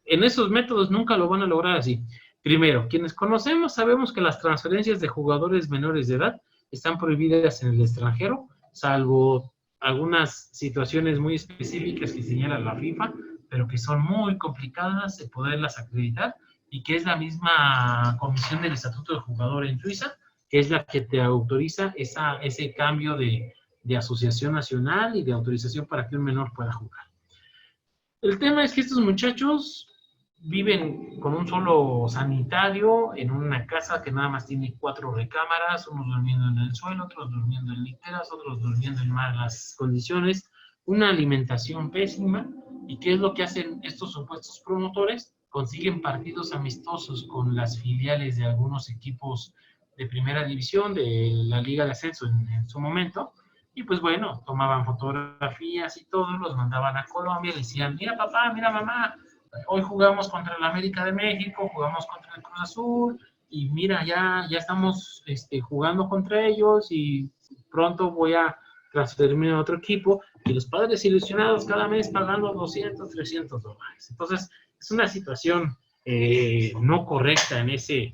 En esos métodos nunca lo van a lograr así. Primero, quienes conocemos sabemos que las transferencias de jugadores menores de edad están prohibidas en el extranjero, salvo algunas situaciones muy específicas que señala la FIFA, pero que son muy complicadas de poderlas acreditar, y que es la misma Comisión del Estatuto del Jugador en Suiza, que es la que te autoriza ese cambio de asociación nacional y de autorización para que un menor pueda jugar. El tema es que estos muchachos viven con un solo sanitario en una casa que nada más tiene 4 recámaras, unos durmiendo en el suelo, otros durmiendo en literas, otros durmiendo en malas condiciones, una alimentación pésima. ¿Y qué es lo que hacen estos supuestos promotores? Consiguen partidos amistosos con las filiales de algunos equipos de primera división, de la Liga de Ascenso en su momento, y pues bueno, tomaban fotografías y todo, los mandaban a Colombia, le decían, mira papá, mira mamá, hoy jugamos contra el América de México, jugamos contra el Cruz Azul, y mira, ya estamos jugando contra ellos, y pronto voy a transferirme a otro equipo, y los padres ilusionados cada mes pagando $200, $300. Entonces, es una situación no correcta en ese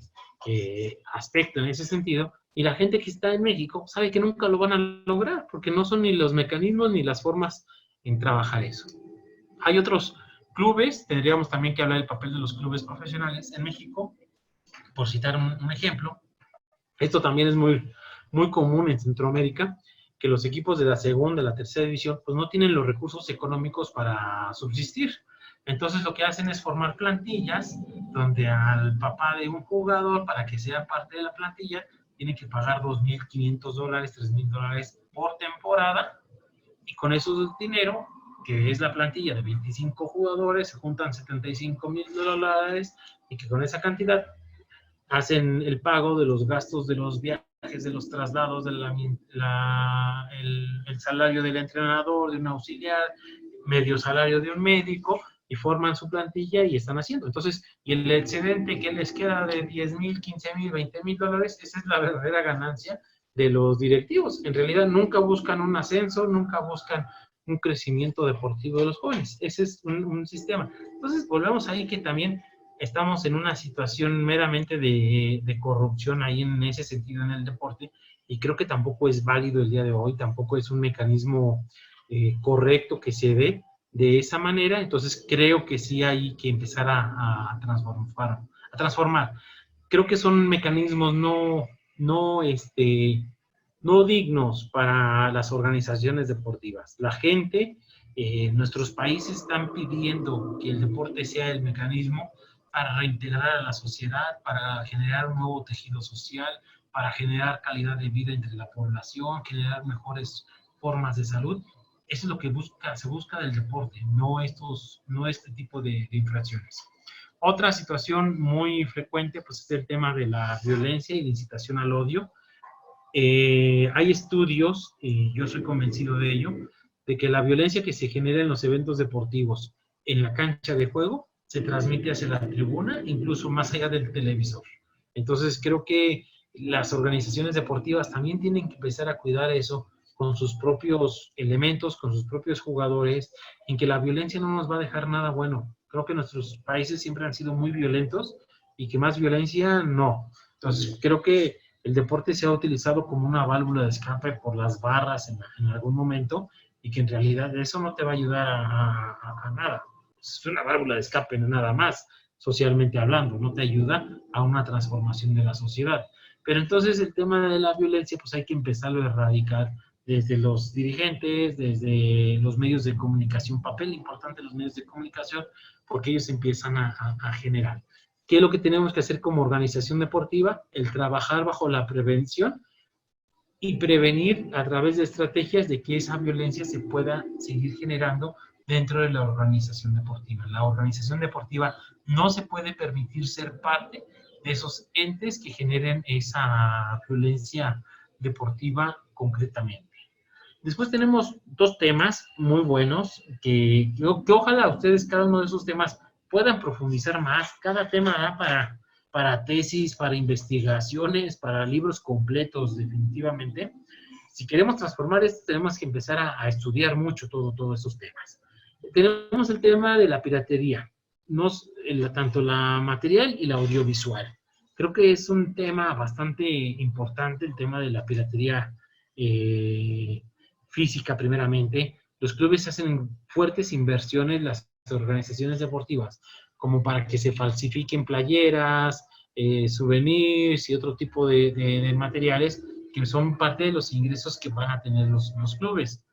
aspecto, en ese sentido, y la gente que está en México sabe que nunca lo van a lograr, porque no son ni los mecanismos ni las formas en trabajar eso. Hay otros clubes, tendríamos también que hablar del papel de los clubes profesionales en México, por citar un ejemplo. Esto también es muy, muy común en Centroamérica, que los equipos de la segunda, la tercera división, pues no tienen los recursos económicos para subsistir. Entonces lo que hacen es formar plantillas donde al papá de un jugador, para que sea parte de la plantilla, tiene que pagar $2,500, $3,000 por temporada, y con eso dinero, que es la plantilla de 25 jugadores, se juntan $75,000, y que con esa cantidad hacen el pago de los gastos de los viajes, de los traslados, de el salario del entrenador, de un auxiliar, medio salario de un médico, y forman su plantilla y están haciendo. Entonces, y el excedente que les queda de $10,000, $15,000, $20,000, esa es la verdadera ganancia de los directivos. En realidad nunca buscan un ascenso, nunca buscan un crecimiento deportivo de los jóvenes. Ese es un sistema. Entonces, volvemos ahí que también estamos en una situación meramente de corrupción ahí en ese sentido en el deporte, y creo que tampoco es válido el día de hoy, tampoco es un mecanismo correcto que se dé de esa manera, entonces creo que sí hay que empezar a transformar. Creo que son mecanismos no dignos para las organizaciones deportivas. La gente, nuestros países están pidiendo que el deporte sea el mecanismo para reintegrar a la sociedad, para generar un nuevo tejido social, para generar calidad de vida entre la población, generar mejores formas de salud. Eso es lo que se busca del deporte, no este tipo de infracciones. Otra situación muy frecuente pues, es el tema de la violencia y la incitación al odio. Hay estudios, y yo soy convencido de ello, de que la violencia que se genera en los eventos deportivos en la cancha de juego se transmite hacia la tribuna, incluso más allá del televisor. Entonces creo que las organizaciones deportivas también tienen que empezar a cuidar eso con sus propios elementos, con sus propios jugadores, en que la violencia no nos va a dejar nada bueno. Creo que nuestros países siempre han sido muy violentos y que más violencia no. Entonces creo que el deporte se ha utilizado como una válvula de escape por las barras en algún momento y que en realidad eso no te va a ayudar a nada. Es una válvula de escape nada más, socialmente hablando, no te ayuda a una transformación de la sociedad. Pero entonces el tema de la violencia pues hay que empezarlo a erradicar desde los dirigentes, desde los medios de comunicación, papel importante de los medios de comunicación, porque ellos empiezan a generar. ¿Qué es lo que tenemos que hacer como organización deportiva? El trabajar bajo la prevención y prevenir a través de estrategias de que esa violencia se pueda seguir generando dentro de la organización deportiva. La organización deportiva no se puede permitir ser parte de esos entes que generen esa violencia deportiva concretamente. Después tenemos dos temas muy buenos que ojalá ustedes cada uno de esos temas puedan profundizar más. Cada tema da para tesis, para investigaciones, para libros completos, definitivamente. Si queremos transformar esto, tenemos que empezar a estudiar mucho todos esos temas. Tenemos el tema de la piratería, tanto la material y la audiovisual. Creo que es un tema bastante importante, el tema de la piratería física primeramente. Los clubes hacen fuertes inversiones, las organizaciones deportivas, como para que se falsifiquen playeras, souvenirs y otro tipo de materiales que son parte de los ingresos que van a tener los clubes.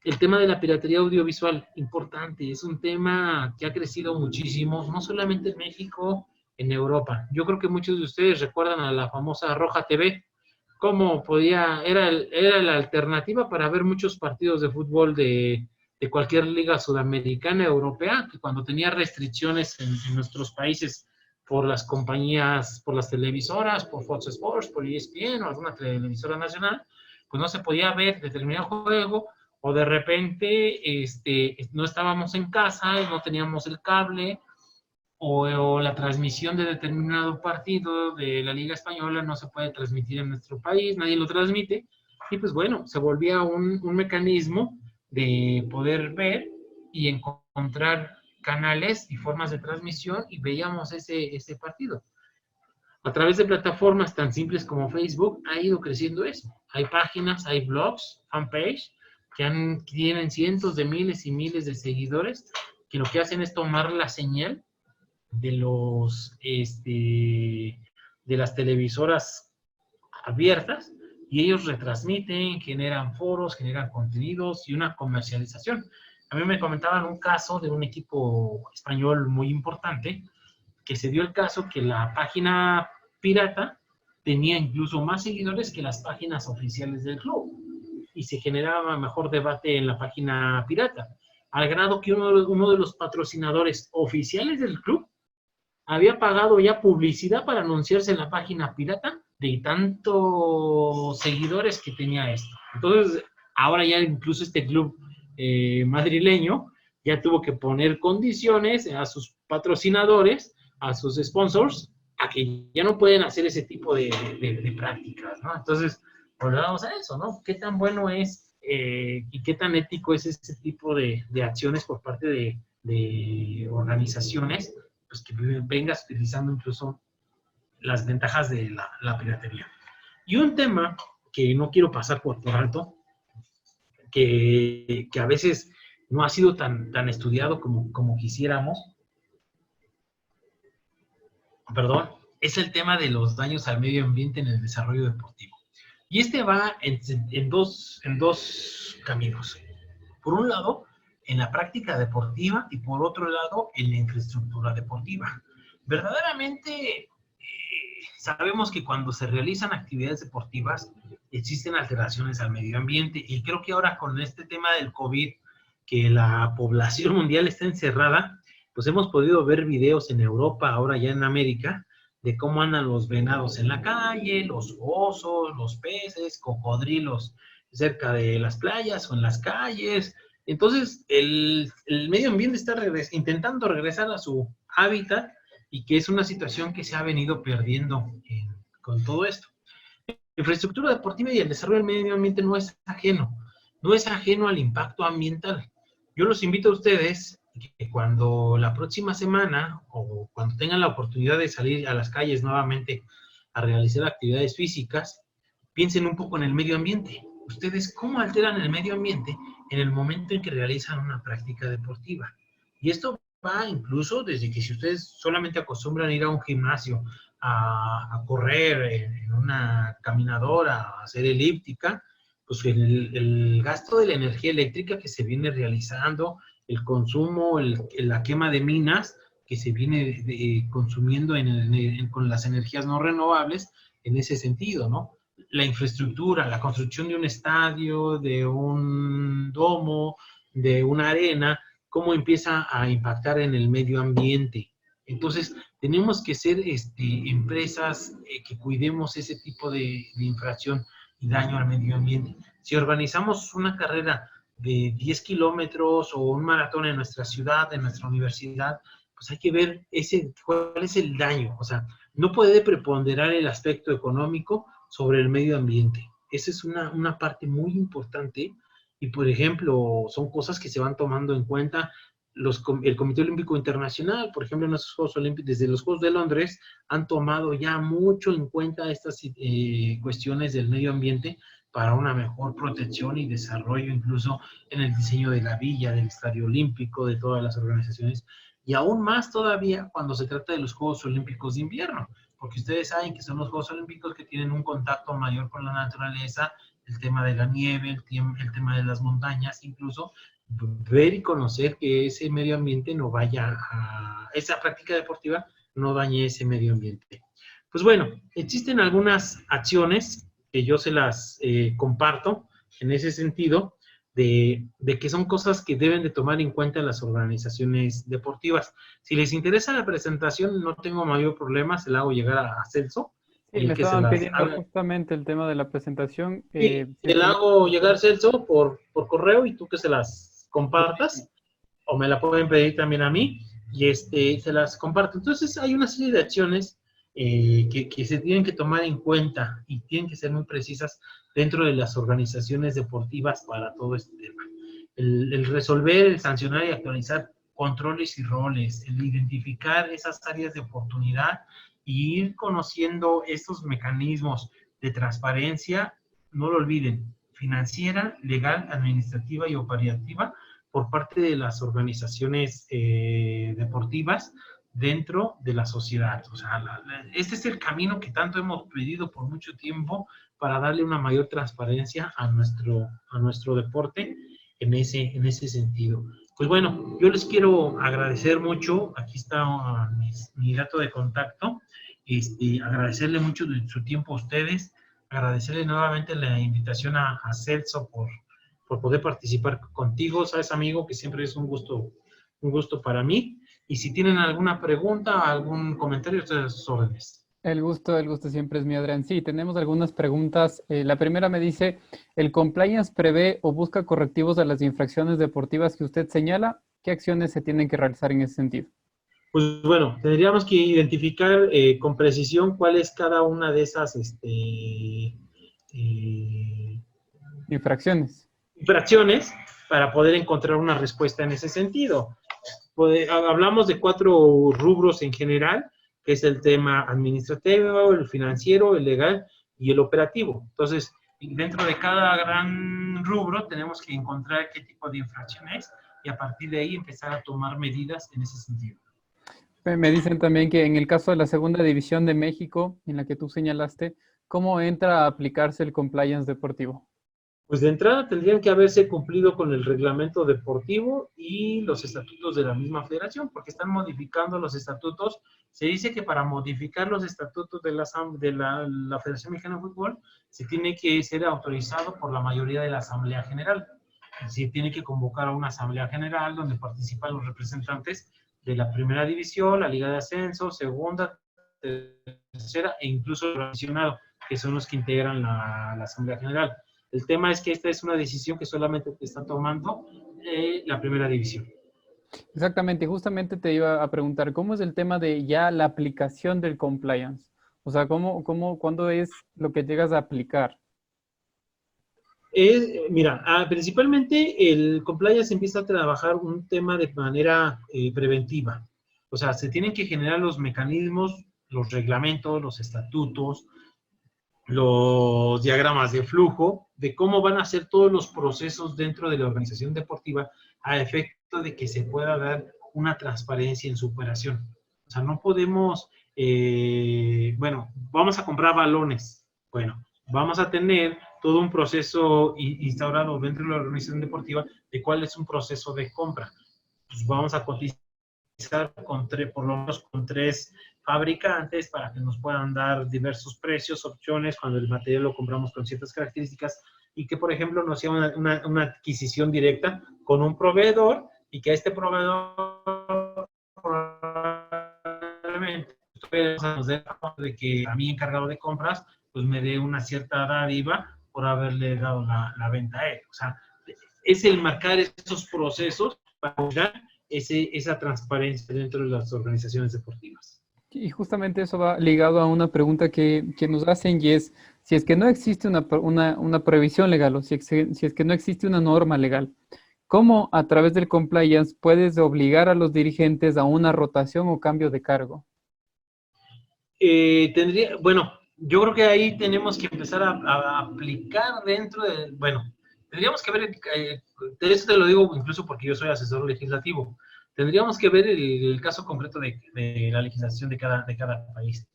El tema de la piratería audiovisual, importante, es un tema que ha crecido muchísimo, no solamente en México, en Europa. Yo creo que muchos de ustedes recuerdan a la famosa Roja TV, cómo era la alternativa para ver muchos partidos de fútbol de cualquier liga sudamericana, europea, que cuando tenía restricciones en nuestros países por las compañías, por las televisoras, por Fox Sports, por ESPN o alguna televisora nacional, pues no se podía ver determinado juego, o de repente no estábamos en casa y no teníamos el cable, o la transmisión de determinado partido de la Liga Española no se puede transmitir en nuestro país, nadie lo transmite, y pues bueno, se volvía un mecanismo de poder ver y encontrar canales y formas de transmisión y veíamos ese partido. A través de plataformas tan simples como Facebook ha ido creciendo eso. Hay páginas, hay blogs, fanpage, que tienen cientos de miles y miles de seguidores, que lo que hacen es tomar la señal de las televisoras abiertas y ellos retransmiten, generan foros, generan contenidos y una comercialización. A mí me comentaban un caso de un equipo español muy importante que se dio el caso que la página pirata tenía incluso más seguidores que las páginas oficiales del club y se generaba mejor debate en la página pirata, al grado que uno de los patrocinadores oficiales del club había pagado ya publicidad para anunciarse en la página pirata de tantos seguidores que tenía esto. Entonces, ahora ya incluso este club madrileño ya tuvo que poner condiciones a sus patrocinadores, a sus sponsors, a que ya no pueden hacer ese tipo de prácticas, ¿no? Entonces, volvamos a eso, ¿no? ¿Qué tan bueno es y qué tan ético es ese tipo de acciones por parte de organizaciones pues que vengas utilizando incluso las ventajas de la piratería? Y un tema que no quiero pasar por alto, que a veces no ha sido tan estudiado como quisiéramos, perdón, es el tema de los daños al medio ambiente en el desarrollo deportivo. Y este va en dos caminos. Por un lado, en la práctica deportiva y por otro lado, en la infraestructura deportiva. Verdaderamente, sabemos que cuando se realizan actividades deportivas existen alteraciones al medio ambiente y creo que ahora con este tema del COVID, que la población mundial está encerrada, pues hemos podido ver videos en Europa, ahora ya en América, de cómo andan los venados en la calle, los osos, los peces, cocodrilos cerca de las playas o en las calles. Entonces, el medio ambiente está intentando regresar a su hábitat y que es una situación que se ha venido perdiendo con todo esto. La infraestructura deportiva y el desarrollo del medio ambiente no es ajeno al impacto ambiental. Yo los invito a ustedes que cuando la próxima semana o cuando tengan la oportunidad de salir a las calles nuevamente a realizar actividades físicas, piensen un poco en el medio ambiente. Ustedes, ¿cómo alteran el medio ambiente en el momento en que realizan una práctica deportiva? Y esto va incluso desde que si ustedes solamente acostumbran ir a un gimnasio a correr en una caminadora, a hacer elíptica, pues el gasto de la energía eléctrica que se viene realizando, el consumo, la quema de minas que se viene consumiendo con las energías no renovables en ese sentido, ¿no? La infraestructura, la construcción de un estadio, de un domo, de una arena, cómo empieza a impactar en el medio ambiente. Entonces, tenemos que ser empresas que cuidemos ese tipo de infracción y daño al medio ambiente. Si organizamos una carrera de 10 kilómetros o un maratón en nuestra ciudad, en nuestra universidad, pues hay que ver cuál es el daño. O sea, no puede preponderar el aspecto económico sobre el medio ambiente. Esa es una parte muy importante y, por ejemplo, son cosas que se van tomando en cuenta el Comité Olímpico Internacional, por ejemplo, en los Juegos Olímpicos, desde los Juegos de Londres, han tomado ya mucho en cuenta estas cuestiones del medio ambiente para una mejor protección y desarrollo, incluso en el diseño de la villa, del Estadio Olímpico, de todas las organizaciones, y aún más todavía cuando se trata de los Juegos Olímpicos de invierno, porque ustedes saben que son los Juegos Olímpicos que tienen un contacto mayor con la naturaleza, el tema de la nieve, el tema de las montañas, incluso ver y conocer que ese medio ambiente no vaya esa práctica deportiva no dañe ese medio ambiente. Pues bueno, existen algunas acciones que yo se las comparto en ese sentido, de que son cosas que deben de tomar en cuenta las organizaciones deportivas. Si les interesa la presentación, no tengo mayor problema, se la hago llegar a Celso. Sí, me estaban pidiendo justamente el tema de la presentación. Sí, te la hago llegar, Celso, por correo y tú que se las compartas, o me la pueden pedir también a mí, y se las comparto. Entonces, hay una serie de acciones que se tienen que tomar en cuenta y tienen que ser muy precisas dentro de las organizaciones deportivas para todo este tema. El resolver, el sancionar y actualizar controles y roles, el identificar esas áreas de oportunidad y ir conociendo estos mecanismos de transparencia, no lo olviden, financiera, legal, administrativa y operativa por parte de las organizaciones deportivas dentro de la sociedad. O sea, este es el camino que tanto hemos pedido por mucho tiempo para darle una mayor transparencia a nuestro deporte en ese sentido. Pues bueno, yo les quiero agradecer mucho, aquí está mi dato de contacto, agradecerle mucho de su tiempo a ustedes, agradecerle nuevamente la invitación a Celso por poder participar contigo, sabes amigo, que siempre es un gusto para mí, y si tienen alguna pregunta, algún comentario, ustedes a sus órdenes. El gusto siempre es mío, Adrián. Sí, tenemos algunas preguntas. La primera me dice, ¿el compliance prevé o busca correctivos a las infracciones deportivas que usted señala? ¿Qué acciones se tienen que realizar en ese sentido? Pues bueno, tendríamos que identificar con precisión cuál es cada una de esas infracciones para poder encontrar una respuesta en ese sentido. Hablamos de 4 rubros en general, que es el tema administrativo, el financiero, el legal y el operativo. Entonces, dentro de cada gran rubro tenemos que encontrar qué tipo de infracciones y a partir de ahí empezar a tomar medidas en ese sentido. Me dicen también que en el caso de la segunda división de México, en la que tú señalaste, ¿cómo entra a aplicarse el compliance deportivo? Pues de entrada tendrían que haberse cumplido con el reglamento deportivo y los estatutos de la misma federación, porque están modificando los estatutos. Se dice que para modificar los estatutos de la Federación Mexicana de Fútbol se tiene que ser autorizado por la mayoría de la Asamblea General. Se tiene que convocar a una Asamblea General donde participan los representantes de la primera división, la Liga de Ascenso, segunda, tercera e incluso el aficionado, que son los que integran la Asamblea General. El tema es que esta es una decisión que solamente te está tomando la primera división. Exactamente, justamente te iba a preguntar, ¿cómo es el tema de ya la aplicación del compliance? O sea, ¿cuándo es lo que llegas a aplicar? Mira, principalmente el compliance empieza a trabajar un tema de manera preventiva. O sea, se tienen que generar los mecanismos, los reglamentos, los estatutos, los diagramas de flujo, de cómo van a ser todos los procesos dentro de la organización deportiva a efecto de que se pueda dar una transparencia en su operación. O sea, no podemos, bueno, vamos a comprar balones. Bueno, vamos a tener todo un proceso instaurado dentro de la organización deportiva de cuál es un proceso de compra. Pues vamos a cotizar por lo menos con 3 fabricantes para que nos puedan dar diversos precios, opciones, cuando el material lo compramos con ciertas características y que, por ejemplo, no sea una adquisición directa con un proveedor y que a este proveedor probablemente nos dé de que a mí encargado de compras pues me dé una cierta dádiva por haberle dado la venta a él. O sea, es el marcar esos procesos para lograr esa transparencia dentro de las organizaciones deportivas. Y justamente eso va ligado a una pregunta que nos hacen y es, si es que no existe una prohibición legal o si es que no existe una norma legal, ¿cómo a través del compliance puedes obligar a los dirigentes a una rotación o cambio de cargo? Bueno, yo creo que ahí tenemos que empezar a aplicar dentro de, bueno, tendríamos que ver, de eso te lo digo incluso porque yo soy asesor legislativo, tendríamos que ver el caso concreto de la legislación de cada país.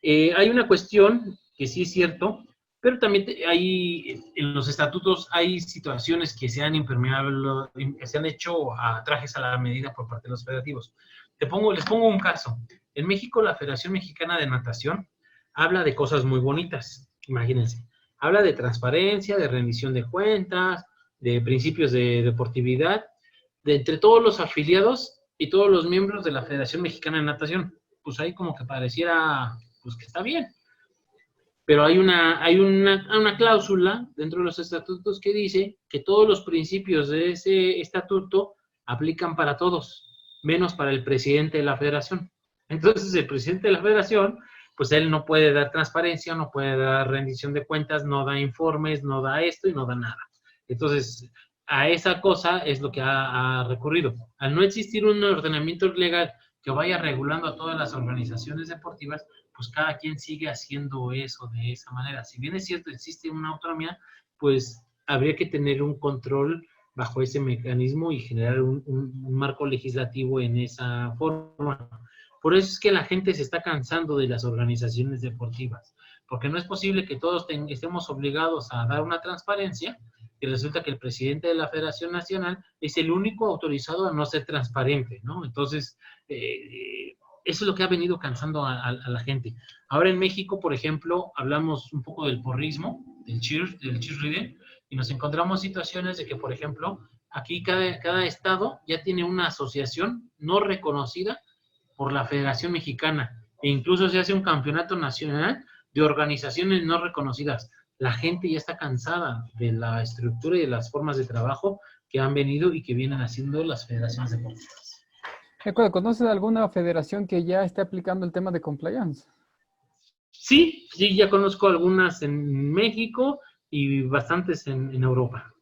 Hay una cuestión que sí es cierto, pero también en los estatutos hay situaciones que se han que se han hecho a trajes a la medida por parte de los federativos. Les pongo un caso. En México, la Federación Mexicana de Natación habla de cosas muy bonitas, imagínense. Habla de transparencia, de rendición de cuentas, de principios de deportividad, de entre todos los afiliados y todos los miembros de la Federación Mexicana de Natación. Pues ahí como que pareciera pues que está bien. Pero hay una cláusula dentro de los estatutos que dice que todos los principios de ese estatuto aplican para todos, menos para el presidente de la federación. Entonces, el presidente de la federación, pues él no puede dar transparencia, no puede dar rendición de cuentas, no da informes, no da esto y no da nada. Entonces, a esa cosa es lo que ha recurrido. Al no existir un ordenamiento legal que vaya regulando a todas las organizaciones deportivas, pues cada quien sigue haciendo eso de esa manera. Si bien es cierto, existe una autonomía, pues habría que tener un control bajo ese mecanismo y generar un marco legislativo en esa forma. Por eso es que la gente se está cansando de las organizaciones deportivas, porque no es posible que todos estemos obligados a dar una transparencia y resulta que el presidente de la Federación Nacional es el único autorizado a no ser transparente, ¿no? Entonces, eso es lo que ha venido cansando a la gente. Ahora en México, por ejemplo, hablamos un poco del porrismo, del cheerleading, y nos encontramos situaciones de que, por ejemplo, aquí cada estado ya tiene una asociación no reconocida por la Federación Mexicana, e incluso se hace un campeonato nacional de organizaciones no reconocidas. La gente ya está cansada de la estructura y de las formas de trabajo que han venido y que vienen haciendo las federaciones deportivas. De acuerdo, ¿conoces alguna federación que ya esté aplicando el tema de compliance? Sí, ya conozco algunas en México y bastantes en Europa.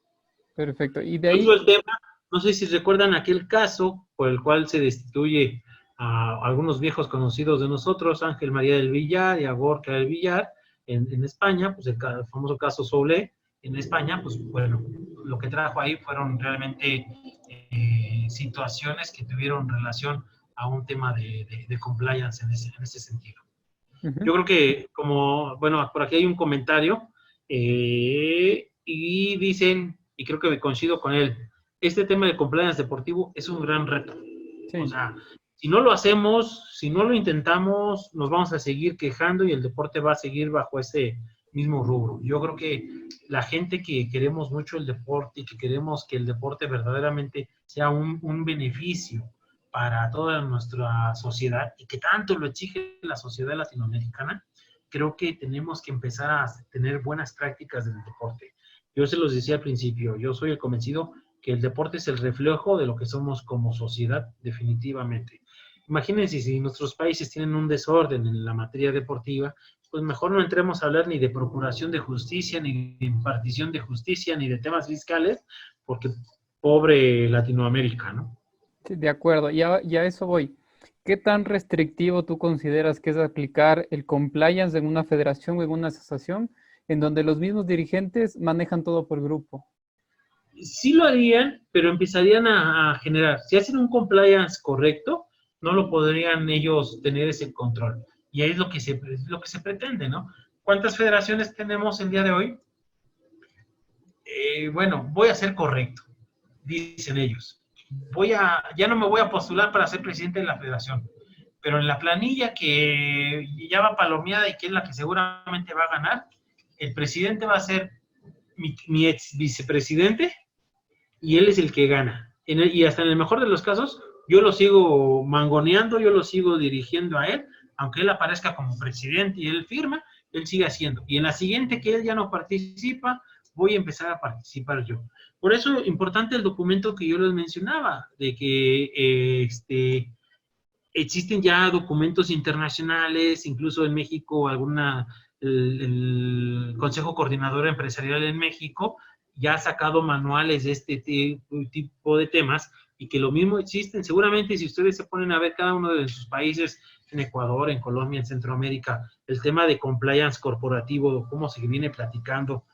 Perfecto. Y de Incluso ahí, el tema, no sé si recuerdan aquel caso por el cual se destituye a algunos viejos conocidos de nosotros, Ángel María del Villar y a Gorka del Villar, en España, pues el famoso caso Soule en España, pues bueno, lo que trajo ahí fueron realmente situaciones que tuvieron relación a un tema de compliance en ese sentido. Yo creo que como, bueno, por aquí hay un comentario y dicen, y creo que me coincido con él, este tema de compliance deportivo es un gran reto. Sí. O sea, si no lo hacemos, si no lo intentamos, nos vamos a seguir quejando y el deporte va a seguir bajo ese mismo rubro. Yo creo que la gente que queremos mucho el deporte y que queremos que el deporte verdaderamente sea un beneficio para toda nuestra sociedad y que tanto lo exige la sociedad latinoamericana, creo que tenemos que empezar a tener buenas prácticas del deporte. Yo se los decía al principio, yo soy el convencido que el deporte es el reflejo de lo que somos como sociedad, definitivamente. Imagínense si nuestros países tienen un desorden en la materia deportiva, pues mejor no entremos a hablar ni de procuración de justicia, ni de impartición de justicia, ni de temas fiscales, porque pobre Latinoamérica, ¿no? Sí, de acuerdo, y a eso voy. ¿Qué tan restrictivo tú consideras que es aplicar el compliance en una federación o en una asociación en donde los mismos dirigentes manejan todo por grupo? Sí lo harían, pero empezarían a generar. Si hacen un compliance correcto, no lo podrían ellos tener ese control. Y ahí es lo que se pretende, ¿no? ¿Cuántas federaciones tenemos el día de hoy? Bueno, voy a ser correcto, dicen ellos. Ya no me voy a postular para ser presidente de la federación, pero en la planilla que ya va palomeada y que es la que seguramente va a ganar, el presidente va a ser mi ex vicepresidente y él es el que gana. Y hasta en el mejor de los casos, yo lo sigo mangoneando, yo lo sigo dirigiendo a él, aunque él aparezca como presidente y él firma, él sigue haciendo. Y en la siguiente que él ya no participa, voy a empezar a participar yo. Por eso, importante el documento que yo les mencionaba, de que existen ya documentos internacionales, incluso en México, el Consejo Coordinador Empresarial en México ya ha sacado manuales de este tipo de temas y que lo mismo existen. Seguramente si ustedes se ponen a ver cada uno de sus países, en Ecuador, en Colombia, en Centroamérica, el tema de compliance corporativo, cómo se viene practicando,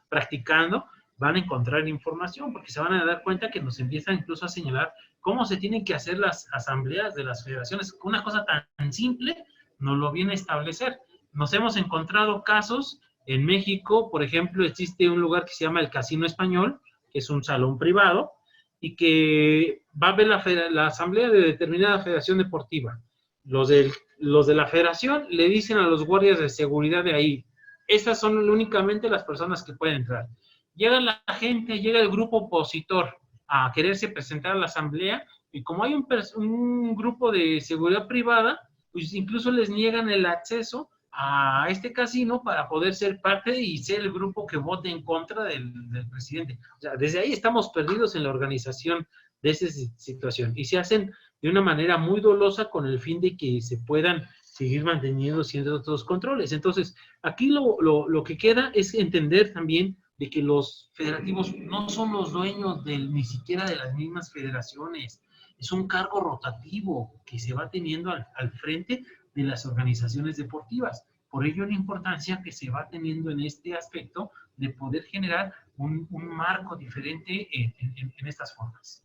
van a encontrar información porque se van a dar cuenta que nos empiezan incluso a señalar cómo se tienen que hacer las asambleas de las federaciones. Una cosa tan simple nos lo viene a establecer. Nos hemos encontrado casos en México, por ejemplo, existe un lugar que se llama el Casino Español, que es un salón privado, y que va a haber la asamblea de determinada federación deportiva. Los de la federación le dicen a los guardias de seguridad de ahí, estas son únicamente las personas que pueden entrar. Llega la gente, llega el grupo opositor a quererse presentar a la asamblea, y como hay un grupo de seguridad privada, pues incluso les niegan el acceso a este casino para poder ser parte y ser el grupo que vote en contra del presidente. O sea, desde ahí estamos perdidos en la organización de esa situación y se hacen de una manera muy dolosa con el fin de que se puedan seguir manteniendo ciertos controles. Entonces, aquí lo que queda es entender también de que los federativos no son los dueños ni siquiera de las mismas federaciones. Es un cargo rotativo que se va teniendo al frente de las organizaciones deportivas. Por ello la importancia que se va teniendo en este aspecto de poder generar un marco diferente en estas formas.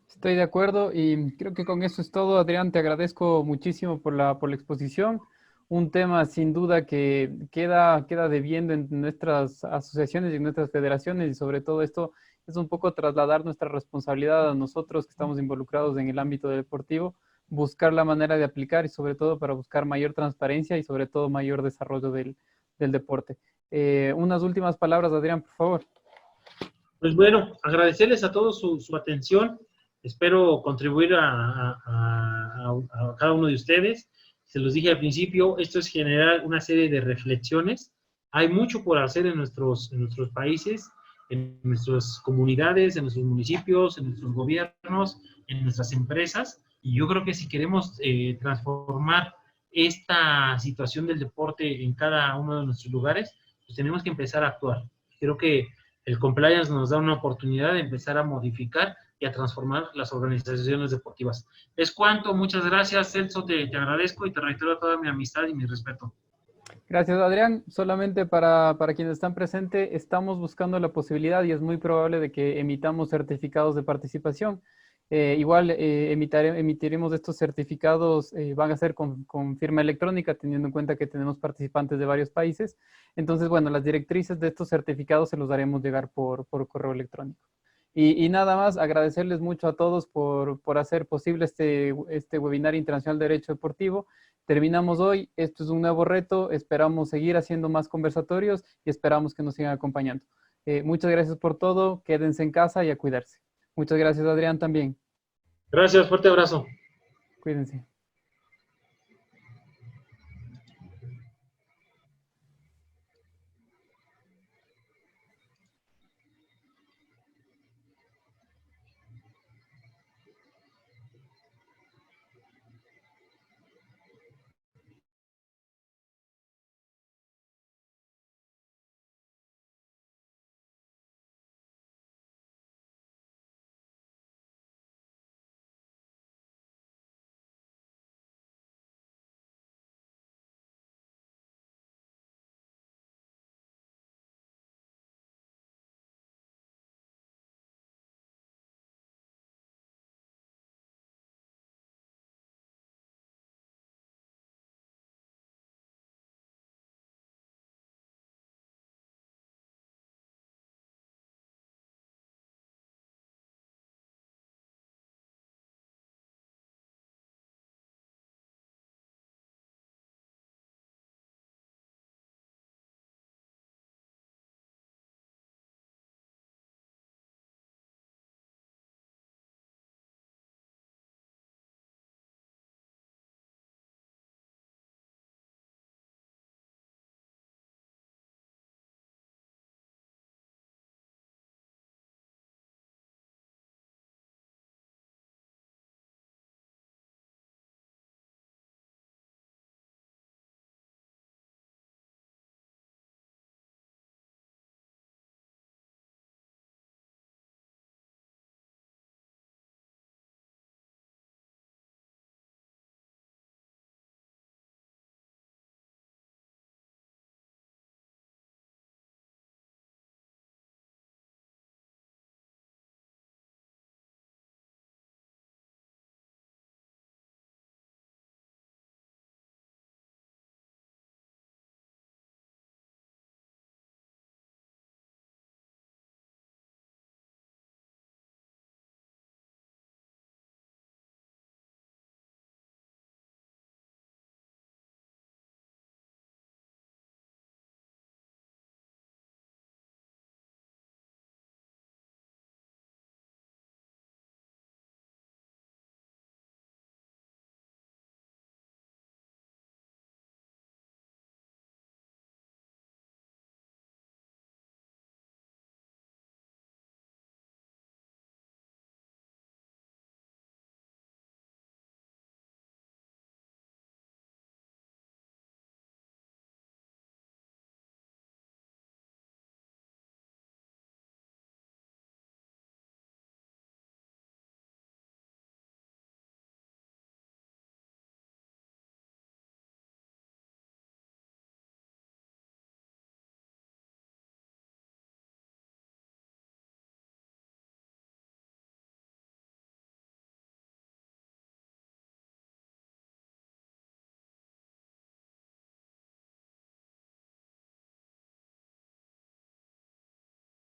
Estoy de acuerdo y creo que con eso es todo. Adrián, te agradezco muchísimo por la exposición. Un tema sin duda que queda debiendo en nuestras asociaciones y en nuestras federaciones, y sobre todo esto es un poco trasladar nuestra responsabilidad a nosotros que estamos involucrados en el ámbito deportivo, buscar la manera de aplicar y sobre todo para buscar mayor transparencia y sobre todo mayor desarrollo del deporte. Unas últimas palabras, Adrián, por favor. Pues bueno, agradecerles a todos su atención. Espero contribuir a cada uno de ustedes. Se los dije al principio, esto es generar una serie de reflexiones. Hay mucho por hacer en nuestros países, en nuestras comunidades, en nuestros municipios, en nuestros gobiernos, en nuestras empresas. Y yo creo que si queremos transformar esta situación del deporte en cada uno de nuestros lugares, pues tenemos que empezar a actuar. Creo que el compliance nos da una oportunidad de empezar a modificar y a transformar las organizaciones deportivas. Es cuanto, muchas gracias, Celso, te agradezco y te reitero toda mi amistad y mi respeto. Gracias, Adrián. Solamente para quienes están presentes, estamos buscando la posibilidad y es muy probable de que emitamos certificados de participación. Igual emitiremos estos certificados, van a ser con firma electrónica, teniendo en cuenta que tenemos participantes de varios países. Entonces, bueno, las directrices de estos certificados se los daremos llegar por correo electrónico. Y nada más, agradecerles mucho a todos por hacer posible este webinar internacional de Derecho Deportivo. Terminamos hoy, esto es un nuevo reto, esperamos seguir haciendo más conversatorios y esperamos que nos sigan acompañando. Muchas gracias por todo, quédense en casa y a cuidarse. Muchas gracias, Adrián, también. Gracias, fuerte abrazo. Cuídense.